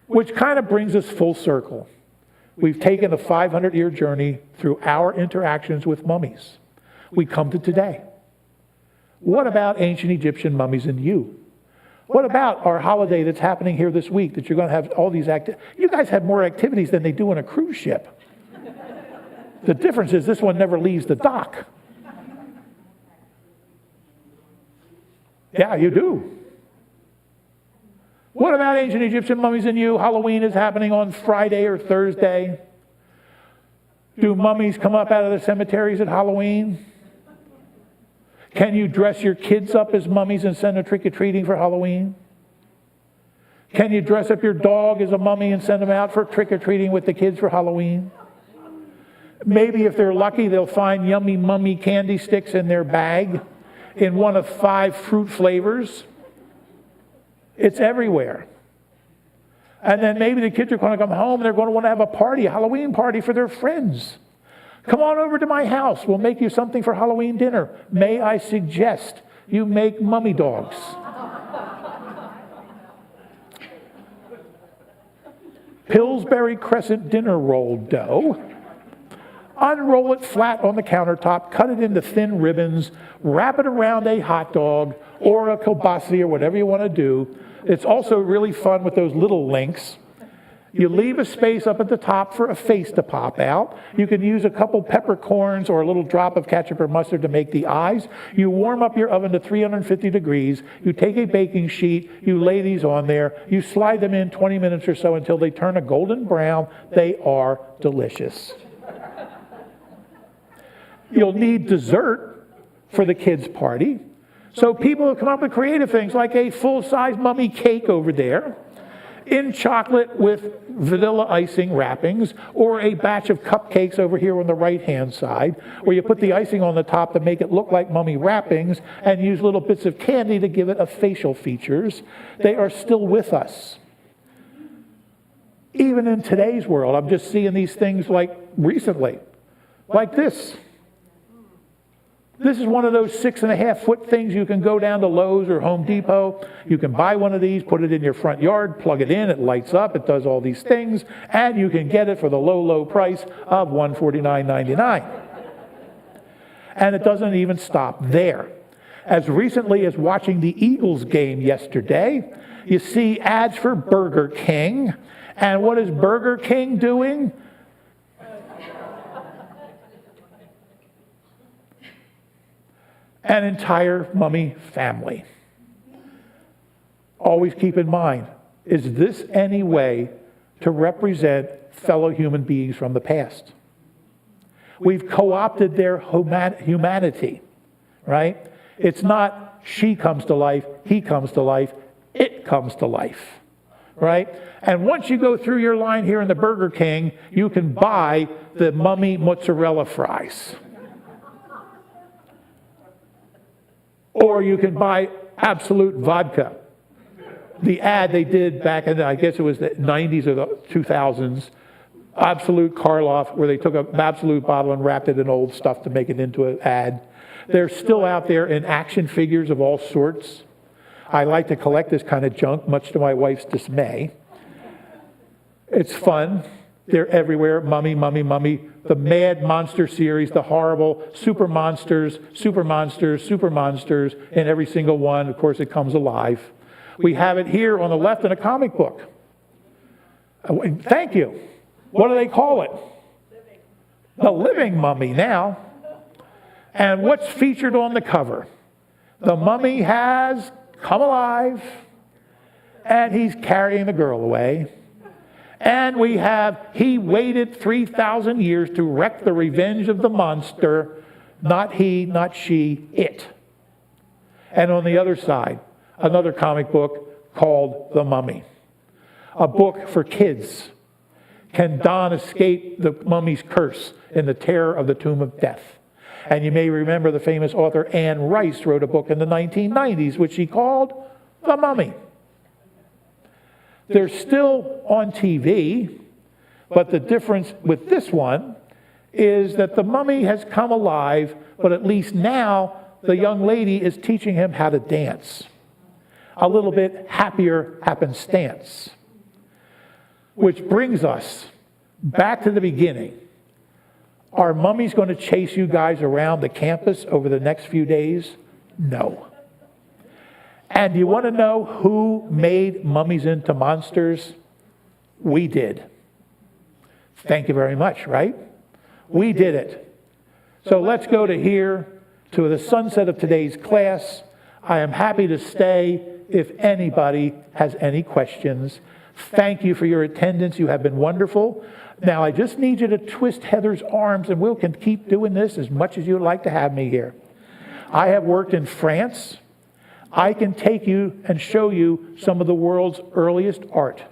Which kind of brings us full circle. We've taken a 500-year journey through our interactions with mummies. We come to today. What about ancient Egyptian mummies and you? What about our holiday that's happening here this week that you're going to have all these activities? You guys have more activities than they do on a cruise ship. The difference is this one never leaves the dock. Yeah, you do. What about ancient Egyptian mummies and you? Halloween is happening on Friday or Thursday. Do mummies come up out of the cemeteries at Halloween? Can you dress your kids up as mummies and send them trick-or-treating for Halloween? Can you dress up your dog as a mummy and send them out for trick-or-treating with the kids for Halloween? Maybe if they're lucky, they'll find yummy mummy candy sticks in their bag in one of 5 fruit flavors. It's everywhere. And then maybe the kids are going to come home and they're going to want to have a party, a Halloween party for their friends. Come on over to my house. We'll make you something for Halloween dinner. May I suggest you make mummy dogs? Pillsbury Crescent dinner roll dough. Unroll it flat on the countertop, cut it into thin ribbons, wrap it around a hot dog or a kielbasa or whatever you want to do. It's also really fun with those little links. You leave a space up at the top for a face to pop out. You can use a couple peppercorns or a little drop of ketchup or mustard to make the eyes. You warm up your oven to 350 degrees. You take a baking sheet. You lay these on there. You slide them in 20 minutes or so until they turn a golden brown. They are delicious. You'll need dessert for the kids' party. So people have come up with creative things like a full-size mummy cake over there in chocolate with vanilla icing wrappings, or a batch of cupcakes over here on the right-hand side, where you put the icing on the top to make it look like mummy wrappings and use little bits of candy to give it a facial features. They are still with us. Even in today's world, I'm just seeing these things like recently, like this. This is one of those 6.5-foot things you can go down to Lowe's or Home Depot. You can buy one of these, put it in your front yard, plug it in, it lights up, it does all these things, and you can get it for the low, low price of $149.99. And it doesn't even stop there. As recently as watching the Eagles game yesterday, you see ads for Burger King. And what is Burger King doing? An entire mummy family. Always keep in mind, is this any way to represent fellow human beings from the past? We've co-opted their humanity, right? It's not she comes to life, he comes to life, it comes to life, right? And once you go through your line here in the Burger King, you can buy the mummy mozzarella fries. Or you can buy Absolute vodka. The ad they did back in, I guess it was the 90s or the 2000s, Absolute Karloff, where they took an Absolute bottle and wrapped it in old stuff to make it into an ad. They're still out there in action figures of all sorts. I like to collect this kind of junk, much to my wife's dismay. It's fun. They're everywhere. Mummy, mummy, mummy. The Mad Monster series, the horrible super monsters, super monsters, super monsters. In every single one, of course, it comes alive. We have it here on the left in a comic book. Thank you. What do they call it? The living mummy now. And what's featured on the cover? The mummy has come alive, and he's carrying the girl away. And we have, he waited 3,000 years to wreak the revenge of the monster. Not he, not she, it. And on the other side, another comic book called The Mummy. A book for kids. Can Don escape the mummy's curse in the terror of the tomb of death? And you may remember the famous author Anne Rice wrote a book in the 1990s, which she called The Mummy. They're still on TV, but the difference with this one is that the mummy has come alive, but at least now the young lady is teaching him how to dance. A little bit happier happenstance. Which brings us back to the beginning. Are mummies going to chase you guys around the campus over the next few days? No. And you want to know who made mummies into monsters? We did. Thank you very much, right? We did it. So let's go to here, to the sunset of today's class. I am happy to stay if anybody has any questions. Thank you for your attendance. You have been wonderful. Now, I just need you to twist Heather's arms, and we can keep doing this as much as you'd like to have me here. I have worked in France. I can take you and show you some of the world's earliest art.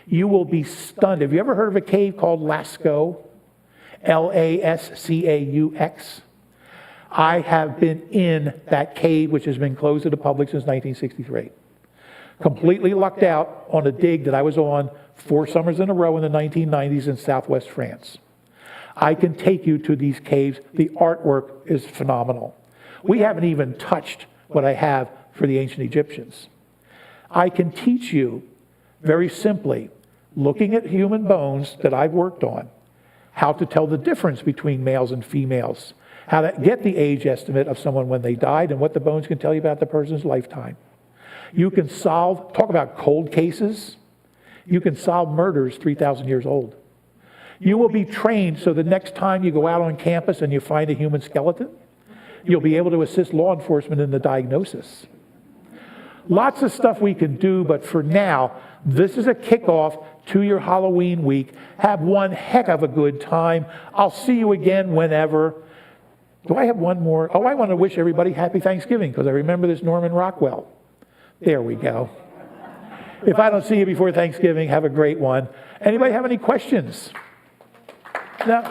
You will be stunned. Have you ever heard of a cave called Lascaux? Lascaux. I have been in that cave, which has been closed to the public since 1963. Completely lucked out on a dig that I was on 4 summers in a row in the 1990s in southwest France. I can take you to these caves. The artwork is phenomenal. We haven't even touched what I have for the ancient Egyptians. I can teach you very simply, looking at human bones that I've worked on, how to tell the difference between males and females, how to get the age estimate of someone when they died, and what the bones can tell you about the person's lifetime. You can talk about cold cases. You can solve murders 3,000 years old. You will be trained so the next time you go out on campus and you find a human skeleton, you'll be able to assist law enforcement in the diagnosis. Lots of stuff we can do, but for now, this is a kickoff to your Halloween week. Have one heck of a good time. I'll see you again whenever. Do I have one more? Oh, I want to wish everybody happy Thanksgiving because I remember this Norman Rockwell. There we go. If I don't see you before Thanksgiving, have a great one. Anybody have any questions? No?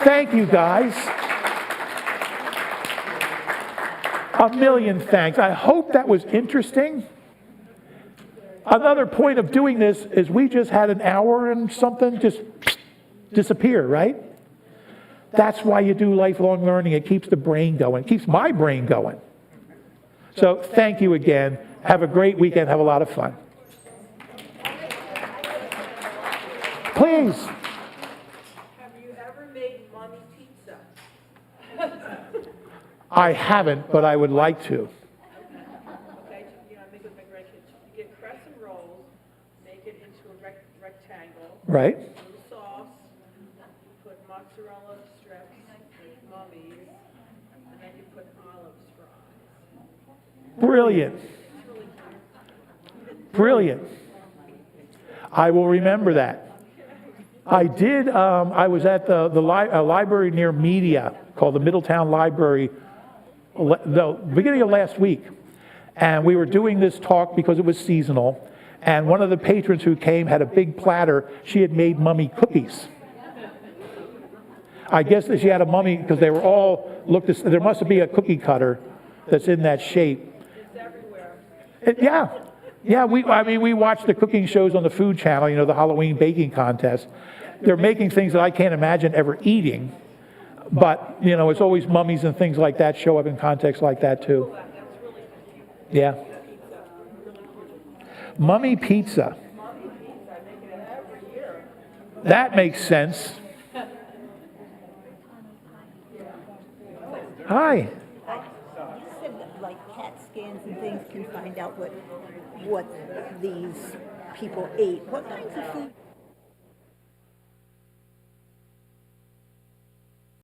Thank you, guys. A million thanks. I hope that was interesting. Another point of doing this is we just had an hour and something just disappear, right? That's why you do lifelong learning. It keeps the brain going. It keeps my brain going. So thank you again. Have a great weekend. Have a lot of fun. Please. Have you ever made mommy pizza? I haven't, but I would like to. Okay, you know, I make it with my grandkids. You get crescent rolls, make it into a rectangle. Right? Little sauce, put mozzarella strips, mummies, and then you put olives for eyes. Brilliant. Brilliant. I will remember that. I did, I was at a library near Media called the Middletown Library the beginning of last week. And we were doing this talk because it was seasonal. And one of the patrons who came had a big platter. She had made mummy cookies. I guess that she had a mummy because they were all there must be a cookie cutter that's in that shape. It's everywhere. Yeah, we watch the cooking shows on the Food Channel, you know, the Halloween baking contest. They're making things that I can't imagine ever eating. But, you know, it's always mummies and things like that show up in contexts like that too. Yeah. Mummy pizza. That makes sense. Hi. You said that like CAT scans and things can find out what these people ate. What kinds of food?